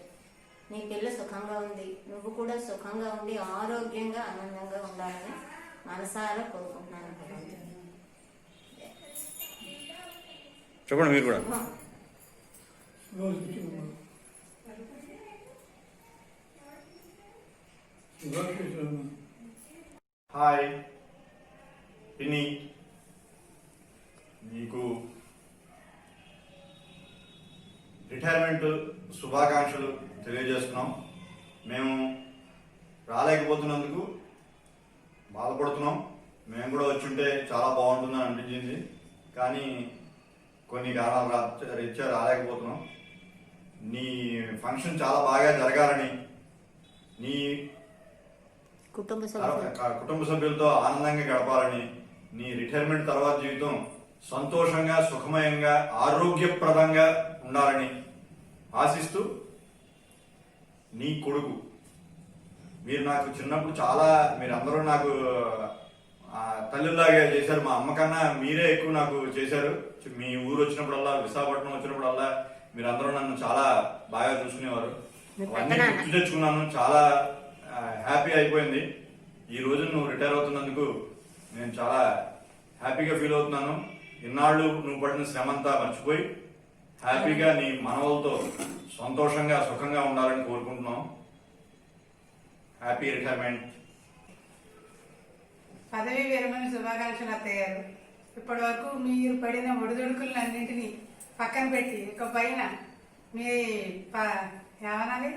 నీ పిల్ల సుఖంగా ఉంది, నువ్వు కూడా సుఖంగా ఉండి ఆరోగ్యంగా, ఆనందంగా ఉండాలని మనసారా కోరుకుంటున్నాను భగవంతుని. చెప్పండి మీరు కూడా. హాయ్ పిన్ని, నీకు రిటైర్మెంట్ శుభాకాంక్షలు తెలియజేస్తున్నాం. మేము రాలేకపోతున్నందుకు బాధపడుతున్నాం. మేము కూడా వచ్చి ఉంటే చాలా బాగుంటుందని అనిపించింది, కానీ కొన్ని కారణాల రీత్యా రాలేకపోతున్నాం. నీ ఫంక్షన్ చాలా బాగా జరగాలని, నీ కుటుంబ సభ్యులతో ఆనందంగా గడపాలని, నీ రిటైర్మెంట్ తర్వాత జీవితం సంతోషంగా, సుఖమయంగా, ఆరోగ్యప్రదంగా ఉండాలని ఆశిస్తూ నీ కొడుకు. మీరు నాకు చిన్నప్పుడు చాలా, మీరందరూ నాకు తల్లిలాగా చేశారు. మా అమ్మ కన్నా మీరే ఎక్కువ నాకు చేశారు. మీ ఊరు వచ్చినప్పుడల్లా, విశాఖపట్నం వచ్చినప్పుడల్లా మీరందరూ నన్ను చాలా బాగా చూసుకునేవారు. అవన్నీ గుర్తు తెచ్చుకున్నాను. చాలా హ్యాపీ అయిపోయింది. ఈ రోజు నువ్వు రిటైర్ అవుతున్నందుకు నేను చాలా హ్యాపీగా ఫీల్ అవుతున్నాను. ఇన్నాళ్ళు నువ్వు పడిన శ్రమంతా మర్చిపోయి హ్యాపీగా నీ మనవలతో సంతోషంగా, సుఖంగా ఉండాలని కోరుకుంటున్నాం. Happy retirement. పదవీ విరమణ శుభాకాంక్షలు అత్తయ్య గారు. ఇప్పటి వరకు మీరు పడిన ఒడిదుడుకులన్నింటినీ పక్కన పెట్టి ఒక పైన మీ ఏమనాలి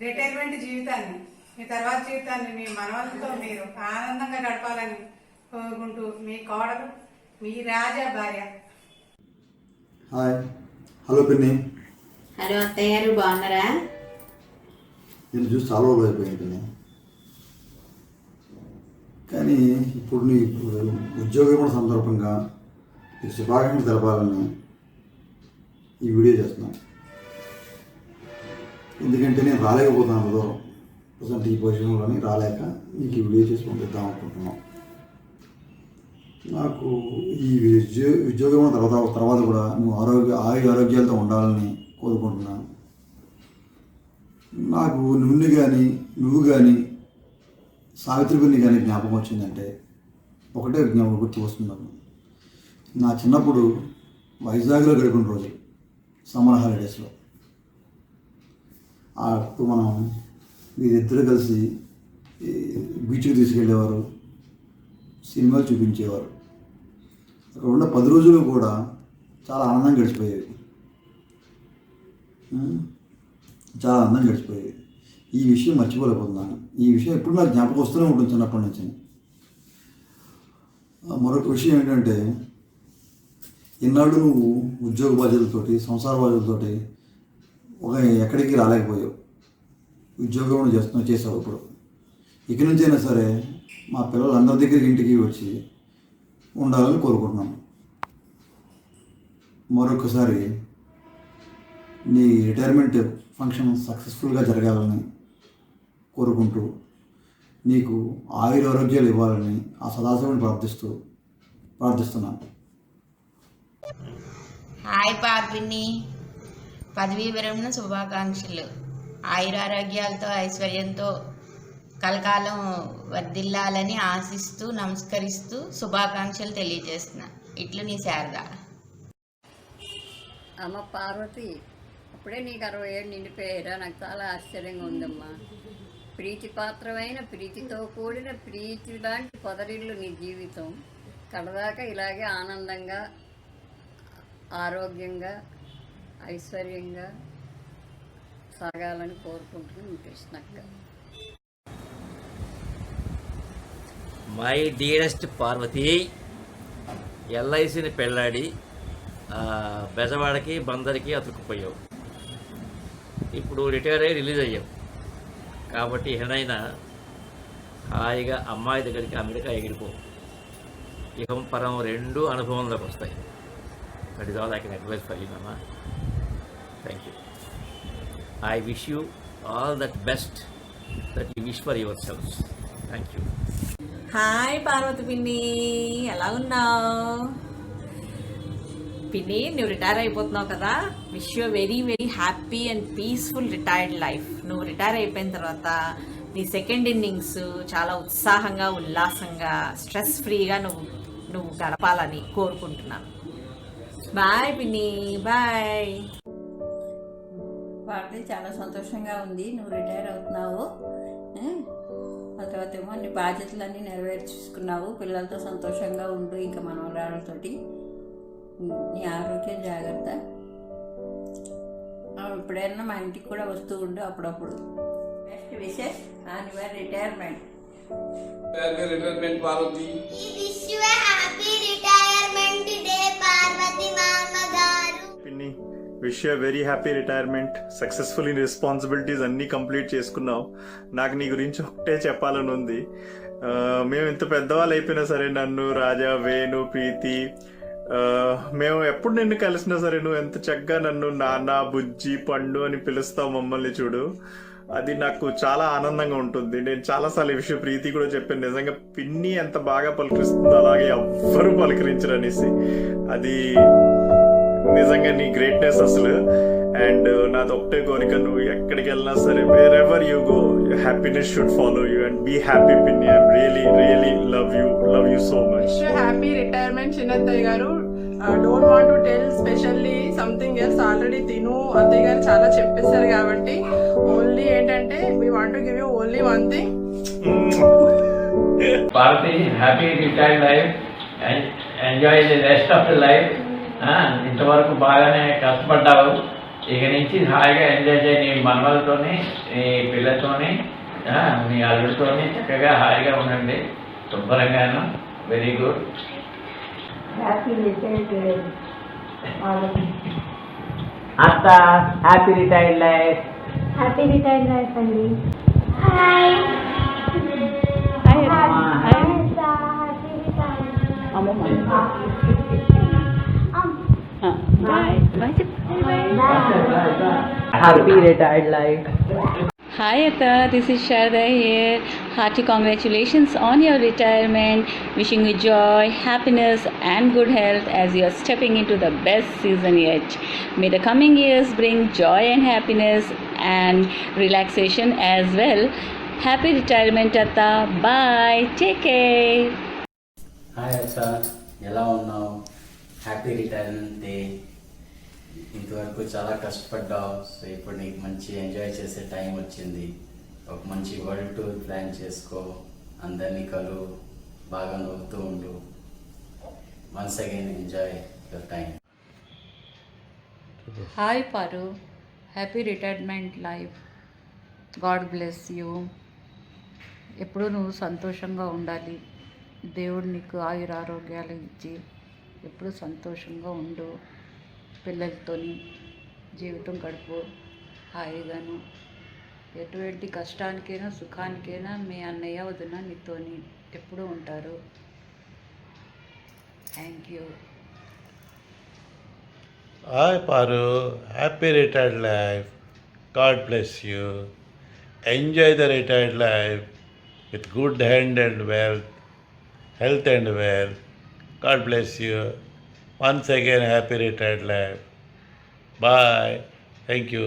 రిటైర్మెంట్ జీవితాన్ని, మీ తర్వాత జీవితాన్ని మీ మనవలతో మీరు ఆనందంగా గడపాలని కోరుకుంటూ మీ కోడలు, మీ రాజా భార్య. హాయ్, హలో పిన్ని. హలో అత్తయ్య గారు, బాగున్నారా? నేను చూసి చాలా రోజులు అయిపోయింది పిన్ని. కానీ ఇప్పుడు నీ ఉద్యోగం సందర్భంగా ఈ శుభాకాంక్షలు తెలపాలని ఈ వీడియో చేస్తున్నాను. ఎందుకంటే నేను రాలేకపోతున్నాను దూరం, ప్రజెంట్ ఈ పొజిషన్లోని రాలేక నీకు ఈ వీడియో చేసి పంపిద్దాం అనుకుంటున్నాం. నాకు ఈ ఉద్యోగం తర్వాత కూడా నువ్వు ఆరోగ్యాలతో ఉండాలని కోరుకుంటున్నాను. నాకు నువ్వు కానీ సావిత్రి పిన్ని కానీ జ్ఞాపకం వచ్చిందంటే ఒకటే జ్ఞాపకం గుర్తు వస్తున్నాను. నా చిన్నప్పుడు వైజాగ్లో గడిపిన రోజు సమ్మర్ హాలిడేస్లో అప్పుడు మనం వీరిద్దరు కలిసి బీచ్కి తీసుకెళ్ళేవారు, సినిమాలు చూపించేవారు. అక్కడ ఉన్న 10 రోజులు కూడా చాలా ఆనందంగా గడిచిపోయేవి. చాలా ఆనందంగా గడిచిపోయేవి. ఈ విషయం మర్చిపోలేకపోతున్నాను. ఈ విషయం ఎప్పుడు నాకు జ్ఞాపకం వస్తూనే ఉంటుంది చిన్నప్పటి నుంచి. మరొక విషయం ఏంటంటే, ఇన్నాళ్ళు నువ్వు ఉద్యోగ బాధ్యతలతోటి, సంసార బాధ్యతలతోటి ఎక్కడికి రాలేకపోయావు. ఉద్యోగం చేసావు. ఇప్పుడు ఇక నుంచైనా సరే మా పిల్లలందరి దగ్గరికి ఇంటికి వచ్చి ఉండాలని కోరుకుంటున్నాను. మరొకసారి నీ రిటైర్మెంట్ ఫంక్షన్ సక్సెస్ఫుల్గా జరగాలని కోరుకుంటూ నీకు ఆరోగ్యాలు ఇవ్వాలని ఆ సదాశివుని ప్రార్థిస్తున్నాను. హాయ్ పార్విని, పదవీ విరమణ శుభాకాంక్షలు. ఆయురారోగ్యాలతో, ఐశ్వర్యంతో కలకాలం వర్ధిల్లాలని ఆశిస్తూ, నమస్కరిస్తూ శుభాకాంక్షలు తెలియజేస్తున్నా. ఇట్లు నీ శారద. అమ్మ పార్వతి, అప్పుడే నీకు 60 ఏళ్ళు నిండిపోయారా? నాకు చాలా ఆశ్చర్యంగా ఉందమ్మా. ప్రీతిపాత్రమైన, ప్రీతితో కూడిన, ప్రీతి లాంటి పొదరిల్లు నీ జీవితం. కడదాకా ఇలాగే ఆనందంగా, ఆరోగ్యంగా, ఐశ్వర్యంగా సాగాలని కోరుకుంటున్నాను కృష్ణక్క. మై డియరెస్ట్ పార్వతి, ఎల్ఐసిని పెళ్ళాడి బెజవాడకి, బందరికి అతుక్కుపోయావు. ఇప్పుడు రిటైర్ అయ్యి రిలీజ్ అయ్యావు. కాబట్టి ఏదైనా హాయిగా అమ్మాయి దగ్గరికి అమెరికా ఎగిరిపో. ఇహం పరం 2 అనుభవంలోకి వస్తాయి. That is all I can advise for you అమ్మా. Thank you. I wish you all that best that you wish for your selfs. Thank you. Hi Parvathi పిన్ని, ఎలా ఉన్నావు పిన్ని? నువ్వు రిటైర్ అయిపోతున్నావు కదా. Wish you very very happy and peaceful retired life. నువ్వు రిటైర్ అయిపోయిన తర్వాత నీ సెకండ్ ఇన్నింగ్స్ చాలా ఉత్సాహంగా ఉల్లాసంగా స్ట్రెస్ ఫ్రీగా నువ్వు గడపాలని కోరుకుంటున్నాను. బాయ్ పిన్ని, బాయ్. వాడితే చాలా సంతోషంగా ఉంది, నువ్వు రిటైర్ అవుతున్నావు. ఆ తర్వాత ఏమో నీ బాధ్యతలన్నీ నెరవేర్చుకున్నావు. పిల్లలతో సంతోషంగా ఉండు, ఇంకా మనవరాళ్ళతోటి. నీ ఆరోగ్యం జాగ్రత్త. ఎప్పుడైనా మా ఇంటికి కూడా వస్తూ ఉండు అప్పుడప్పుడు. Best wishes on your retirement. Happy retirement Parvathi. పిన్ని, wish you very happy retirement. Successful in responsibilities అన్నీ కంప్లీట్ చేసుకున్నావు. నాకు నీ గురించి ఒకటే చెప్పాలని ఉంది. మేము ఇంత పెద్దవాళ్ళు అయిపోయినా సరే, నన్ను, రాజా, వేణు, ప్రీతి, మేము ఎప్పుడు నిన్ను కలిసినా సరే నువ్వు ఎంత చక్కగా నన్ను నాన్న, బుజ్జి, పండు అని పిలుస్తావు మమ్మల్ని చూడు. అది నాకు చాలా ఆనందంగా ఉంటుంది. నేను చాలాసార్లు ఈ విషయం ప్రీతి కూడా చెప్పాను. నిజంగా పిన్ని ఎంత బాగా పలకరిస్తుందో అలాగే ఎవ్వరూ పలకరించరు అనేసి. అది నిజంగా నీ గ్రేట్నెస్ అసలు. అండ్ నాది ఒకటే కోరిక, నువ్వు ఎక్కడికి వెళ్ళినా సరే, wherever you go, happiness should follow you and be happy పిన్ని. I really love you so much. Happy retirement చిన్నత్తయ్య గారు. Don't want to tell specially something else. Already తిను అత్తయ్య గారు చాలా చెప్పేశారు కాబట్టి ఓన్లీ ఏంటంటే we want to give you only one thing. Parvathi, happy retired life, enjoy the rest of the life. ఇంతవరకు బాగానే కష్టపడ్డావు, ఇక నుంచి హాయిగా ఎంజాయ్ చేయి. నీ మనవలతోని, నీ పిల్లతోని, నీ అల్లుడితోని చక్కగా హాయిగా ఉండండి, శుభ్రంగాను. Very good. హ్యాపీ రిటైర్డ్ అత్త, happy retired life. Happy retired life అండి. Happy retired life. Hi Atta, this is Sharda here. Hearty congratulations on your retirement. Wishing you joy, happiness and good health as you are stepping into the best season yet. May the coming years bring joy and happiness and relaxation as well. Happy retirement Atta. Bye. Take care. Hi Atta, ఎలా ఉన్నావు? Happy retirement day. ఇంతవరకు చాలా కష్టపడ్డావు. సో ఇప్పుడు నీకు మంచి ఎంజాయ్ చేసే టైం వచ్చింది. ఒక మంచి వరల్డ్ టూర్ ప్లాన్ చేసుకో, అందరినీ కలు, బాగా నవ్వుతూ ఉండు. Once again enjoy your time. Hi Paru, happy retirement life. God bless you. ఎప్పుడు నువ్వు సంతోషంగా ఉండాలి. దేవుడు నీకు ఆయురారోగ్యాలు ఇచ్చి ఎప్పుడు సంతోషంగా ఉండు. పిల్లలతోని జీవితం గడుపు హాయిగాను. ఎటువంటి కష్టానికైనా సుఖానికైనా మీ అన్నయ్య వదిన నీతోని ఎప్పుడూ ఉంటారు. Thank you. Hi Paru, happy retired life. God bless you. Enjoy the retired life with good health and wealth. God bless you. Once again, happy retired life. Bye. Thank you.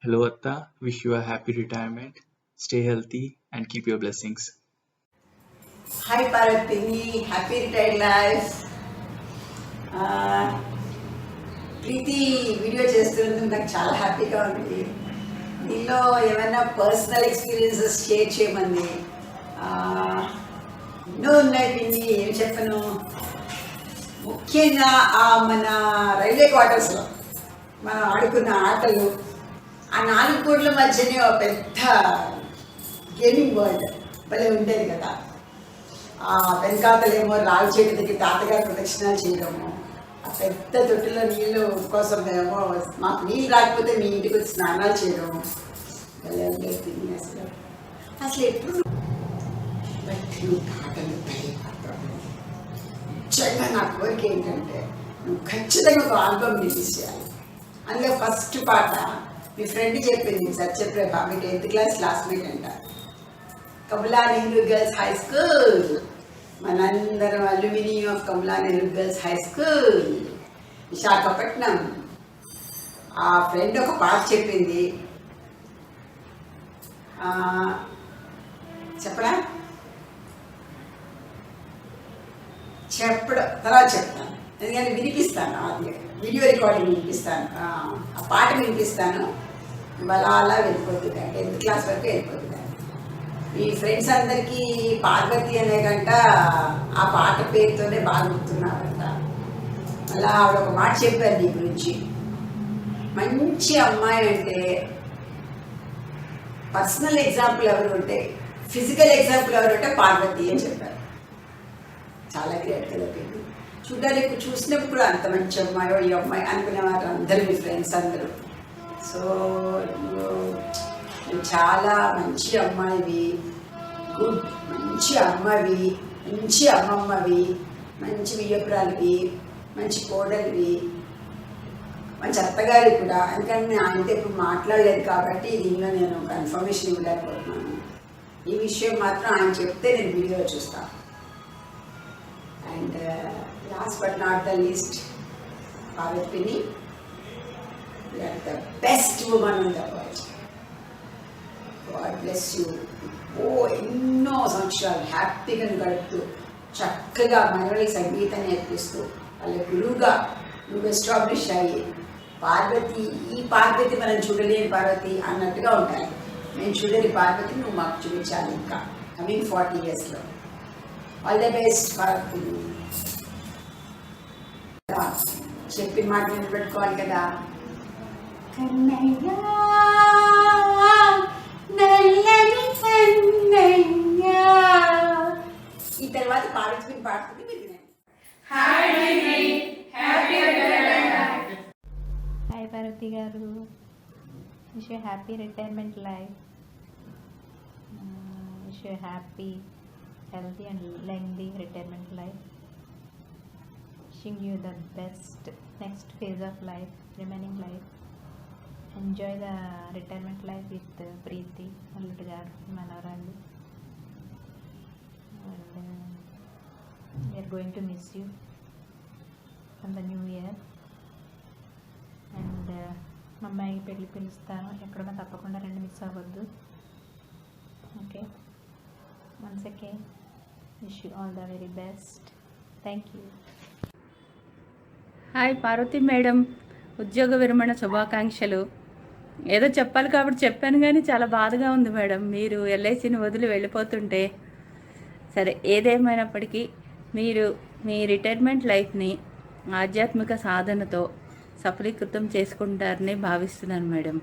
Hello Atta, wish you a happy retirement. Stay healthy and keep your blessings. Hi Parvati, happy retired life. Preethi video చేస్తున్నందుకు నాకు చాలా హ్యాపీగా ఉంది. దీనిలో ఏమైనా పర్సనల్ ఎక్స్పీరియన్సెస్ షేర్ చేయమంది. ఎన్నో ఉన్నాయి పిన్ని, ఏం చెప్పను. ముఖ్యంగా మన రైల్వే క్వార్టర్స్లో మనం ఆడుకున్న ఆటలు, ఆ 4 కోట్ల మధ్యనే ఒక పెద్ద గేమింగ్ వరల్డ్ భలే ఉండేది కదా. ఆ వెనకాతలేమో రావి చెట్టు దగ్గర తాతగారు ప్రదక్షిణాలు చేయడము, ఆ పెద్ద తొట్టిలో నీళ్ళు కోసం ఏమో మాకు నీళ్ళు రాకపోతే మీ ఇంటికి వచ్చి స్నానాలు చేయడం భలే ఉండేది తిని. అసలు ఎప్పుడు ఆటలు ముఖ్యంగా నా కోరిక ఏంటంటే నువ్వు ఖచ్చితంగా ఒక ఆల్బమ్ రిలీజ్ చేయాలి. అందులో ఫస్ట్ పాట మీ ఫ్రెండ్ చెప్పింది, సత్యప్రభ, మీ 10th క్లాస్ క్లాస్మేట్ అంట. కమలా నెహ్రూ గర్ల్స్ హై స్కూల్, మనందరం aluminium of Kamala Nehru girls high school, Visakhapatnam. ఆ ఫ్రెండ్ ఒక పాట చెప్పింది, చెప్పడా తర్వాత చెప్తాను, ఎందుకంటే వినిపిస్తాను. అది వీడియో రికార్డింగ్ వినిపిస్తాను, ఆ పాట వినిపిస్తాను. అలా అలా వెళ్ళిపోతుంది, 10th క్లాస్ వరకు వెళ్ళిపోతుంది. మీ ఫ్రెండ్స్ అందరికీ పార్వతి అనే గంట ఆ పాట పేరుతోనే బాగా గుర్తున్నారంట. అలా ఆవిడ ఒక మాట చెప్పారు నీ గురించి. మంచి అమ్మాయి అంటే పర్సనల్ ఎగ్జాంపుల్ ఎవరు ఉంటే, ఫిజికల్ ఎగ్జాంపుల్ ఎవరు అంటే పార్వతి అని చెప్పారు. చాలా గ్రేట్గా చెప్పింది. చూడడానికి చూసినప్పుడు కూడా అంత మంచి అమ్మాయో ఈ అమ్మాయి అనుకునేవారు అందరు, మీ ఫ్రెండ్స్ అందరూ. సో నువ్వు చాలా మంచి అమ్మాయివి, గుడ్ మంచి అమ్మవి, మంచి అమ్మమ్మవి, మంచి వియ్యపురాలివి, మంచి కోడలివి, మంచి అత్తగారి కూడా. అందుకని నేను ఆయనతో ఇప్పుడు మాట్లాడలేదు కాబట్టి దీనిలో నేను కన్ఫర్మేషన్ ఇవ్వలేకపోతున్నాను. ఈ విషయం మాత్రం ఆయన చెప్తే నేను వీడియో చూస్తాను. And last but not the least, Parvathi పిన్ని, you are the best women in the world. God bless you. ఎన్నో సంవత్సరాలు హ్యాపీగా గడుపుతూ చక్కగా మనవలకి సంగీతం నేర్పిస్తూ వాళ్ళ గురువుగా నువ్వు ఎస్టాబ్లిష్ అయ్యి, పార్వతి ఈ పార్వతి మనం చూడలేని పార్వతి అన్నట్టుగా ఉండాలి. మేము చూడలేని పార్వతి నువ్వు మాకు చూపించాలి ఇంకా కమింగ్ 40 yearsలో. All the best Parvathi. చెప్పిన మాట నిలబెట్టుకోవాలి కదా. కన్నయ్య నల్లని కన్నయ్య. ఈ తర్వాత పార్వతి పాడుతుంది, మీరు వినండి. హాయ్ పార్వతి గారు, wish you happy retirement life, wish you happy healthy and lengthy retirement life. Wishing you the best next phase of life, remaining life. Enjoy the retirement life with Preeti, Alludu garu, Manavaralu. And we are going to miss you from the new year. And మా అమ్మాయికి పెళ్ళి పిలుస్తాను, ఎక్కడున్నా తప్పకుండా రండి, మిస్ అవ్వద్దు. Okay, once again wish you all the very best. Thank you. Hi Parvathi madam, ఉద్యోగ విరమణ శుభాకాంక్షలు. ఏదో చెప్పాలి కాబట్టి చెప్పాను, కానీ చాలా బాధగా ఉంది మేడం మీరు ఎల్ఐసిని వదిలి వెళ్ళిపోతుంటే. సరే, ఏదేమైనప్పటికీ మీరు మీ రిటైర్మెంట్ లైఫ్ని ఆధ్యాత్మిక సాధనతో సఫలీకృతం చేసుకుంటారని భావిస్తున్నాను madam.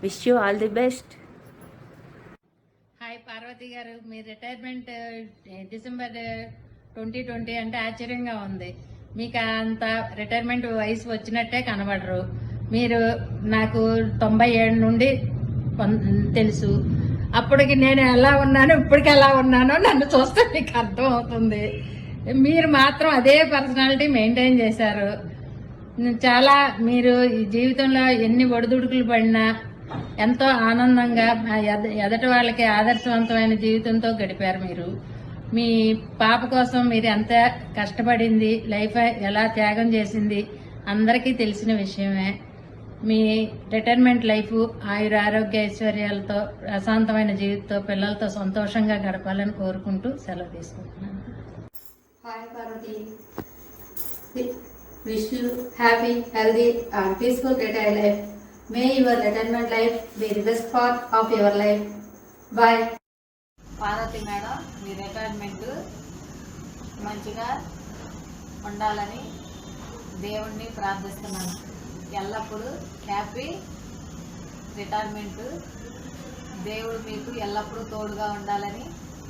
Wish you all the best. Hi Parvathi garu, మీ రిటైర్మెంట్ డిసెంబర్ 2020 అంటే ఆశ్చర్యంగా ఉంది. మీకు అంత రిటైర్మెంట్ వయసు వచ్చినట్టే కనబడరు. మీరు నాకు 97 నుండి తెలుసు. అప్పటికి నేను ఎలా ఉన్నానో ఇప్పటికి ఎలా ఉన్నానో నన్ను చూస్తే మీకు అర్థం అవుతుంది. మీరు మాత్రం అదే పర్సనాలిటీ మెయింటైన్ చేశారు. చాలా మీరు ఈ జీవితంలో ఎన్ని ఒడిదుడుకులు పడినా ఎంతో ఆనందంగా ఎదటి వాళ్ళకి ఆదర్శవంతమైన జీవితంతో గడిపారు. మీరు మీ పాప కోసం మీరు ఎంత కష్టపడింది, లైఫ్ ఎలా త్యాగం చేసింది అందరికీ తెలిసిన విషయమే. మీ రిటైర్మెంట్ లైఫ్ ఆయుర ఆరోగ్య ఐశ్వర్యాలతో ప్రశాంతమైన జీవితంతో పిల్లలతో సంతోషంగా గడపాలని కోరుకుంటూ సెలవు తీసుకుంటున్నాను. Hi Parvathi, wish you happy, healthy and peaceful retire life. May your retirement life be the best part of your life. Bye. Parvathi madam, మీ రిటైర్మెంట్ మంచిగా ఉండాలని దేవుణ్ణి ప్రార్థిస్తున్నాను. ఎల్లప్పుడూ హ్యాపీ రిటైర్మెంట్. దేవుడు మీకు ఎల్లప్పుడూ తోడుగా ఉండాలని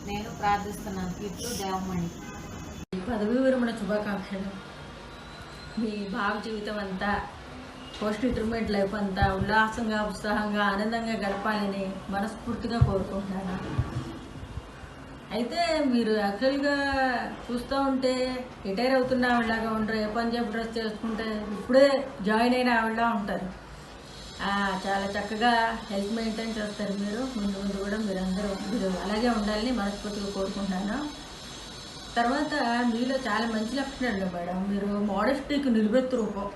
నేను ప్రార్థిస్తున్నాను. ఇట్లు దేవమణి. పదవీ విరమణ శుభాకాంక్షలు. మీ భావ జీవితం అంతా, పోస్ట్ రిటైర్మెంట్ లైఫ్ అంతా ఉల్లాసంగా, ఉత్సాహంగా, ఆనందంగా గడపాలని మనస్ఫూర్తిగా కోరుకుంటున్నాను. అయితే మీరు యాక్చువల్గా చూస్తూ ఉంటే రిటైర్ అవుతున్న ఆవిడలాగా ఉండరు. ఏ పంజాబ్ డ్రెస్ చేసుకుంటే ఇప్పుడే జాయిన్ అయిన ఆవిడలా ఉంటారు. చాలా చక్కగా హెల్త్ మెయింటైన్ చేస్తారు మీరు. ముందు ముందు కూడా మీరు అలాగే ఉండాలని మనస్ఫూర్తిగా కోరుకుంటున్నాను. తర్వాత మీలో చాలా మంచి లక్షణాలు మేడం. మీరు మోడెస్టీకి నిలువెత్తు రూపం,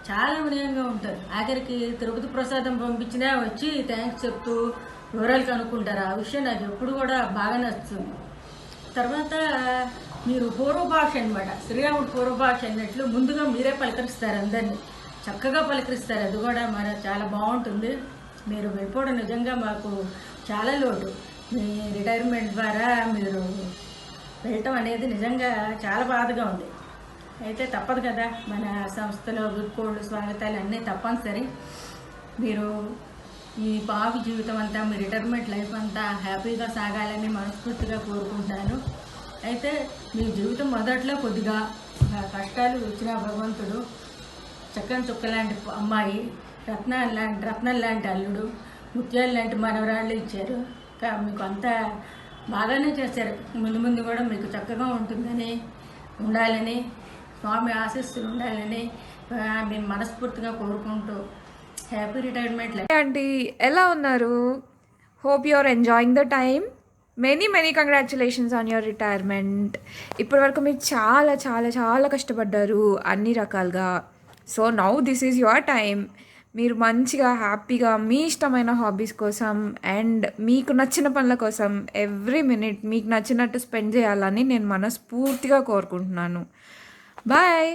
చాలా వినయంగా ఉంటారు. ఆఖరికి తిరుపతి ప్రసాదం పంపించినా వచ్చి థ్యాంక్స్ చెప్తూ వివరాలు కనుక్కుంటారు. ఆ విషయం నాకు ఎప్పుడు కూడా బాగా నచ్చుతుంది. తర్వాత మీరు పూర్వభాష అనమాట, శ్రీరాముడు పూర్వభాష అన్నట్లు ముందుగా మీరే పలకరిస్తారు, అందరినీ చక్కగా పలకరిస్తారు. అది కూడా మరి చాలా బాగుంటుంది. మీరు వెళ్ళిపోవడం నిజంగా మాకు చాలా లోటు. మీ రిటైర్మెంట్ ద్వారా మీరు వెళ్ళటం అనేది నిజంగా చాలా బాధగా ఉంది. అయితే తప్పదు కదా, మన సంస్థలో గుర్కోళ్ళు స్వాగతాలు అన్నీ తప్పనిసరి. మీరు ఈ బాబు జీవితం అంతా, మీ రిటైర్మెంట్ లైఫ్ అంతా హ్యాపీగా సాగాలని మనస్ఫూర్తిగా కోరుకుంటున్నాను. అయితే మీ జీవితం మొదట్లో కొద్దిగా కష్టాలు వచ్చిన భగవంతుడు చక్కని చుక్క లాంటి అమ్మాయి, రత్నాలు లాంటి అల్లుడు, ముత్యాలు లాంటి మనవరాళ్ళు ఇచ్చారు. మీకు అంతా బాగానే చేశారు. ముందు ముందు కూడా మీకు చక్కగా ఉండాలని స్వామి ఆశీస్సులు ఉండాలని నేను మనస్ఫూర్తిగా కోరుకుంటూ హ్యాపీ రిటైర్మెంట్ లైఫ్. ఆంటీ ఎలా ఉన్నారు? Hope you are enjoying the time. Many congratulations on your retirement. ఇప్పటివరకు మీరు చాలా చాలా చాలా కష్టపడ్డారు అన్ని రకాలుగా. So now this is your time. మీరు మంచిగా హ్యాపీగా మీ ఇష్టమైన హాబీస్ కోసం అండ్ మీకు నచ్చిన పనుల కోసం ఎవ్రీ మినిట్ మీకు నచ్చినట్టు స్పెండ్ చేయాలని నేను మనస్ఫూర్తిగా కోరుకుంటున్నాను. బాయ్.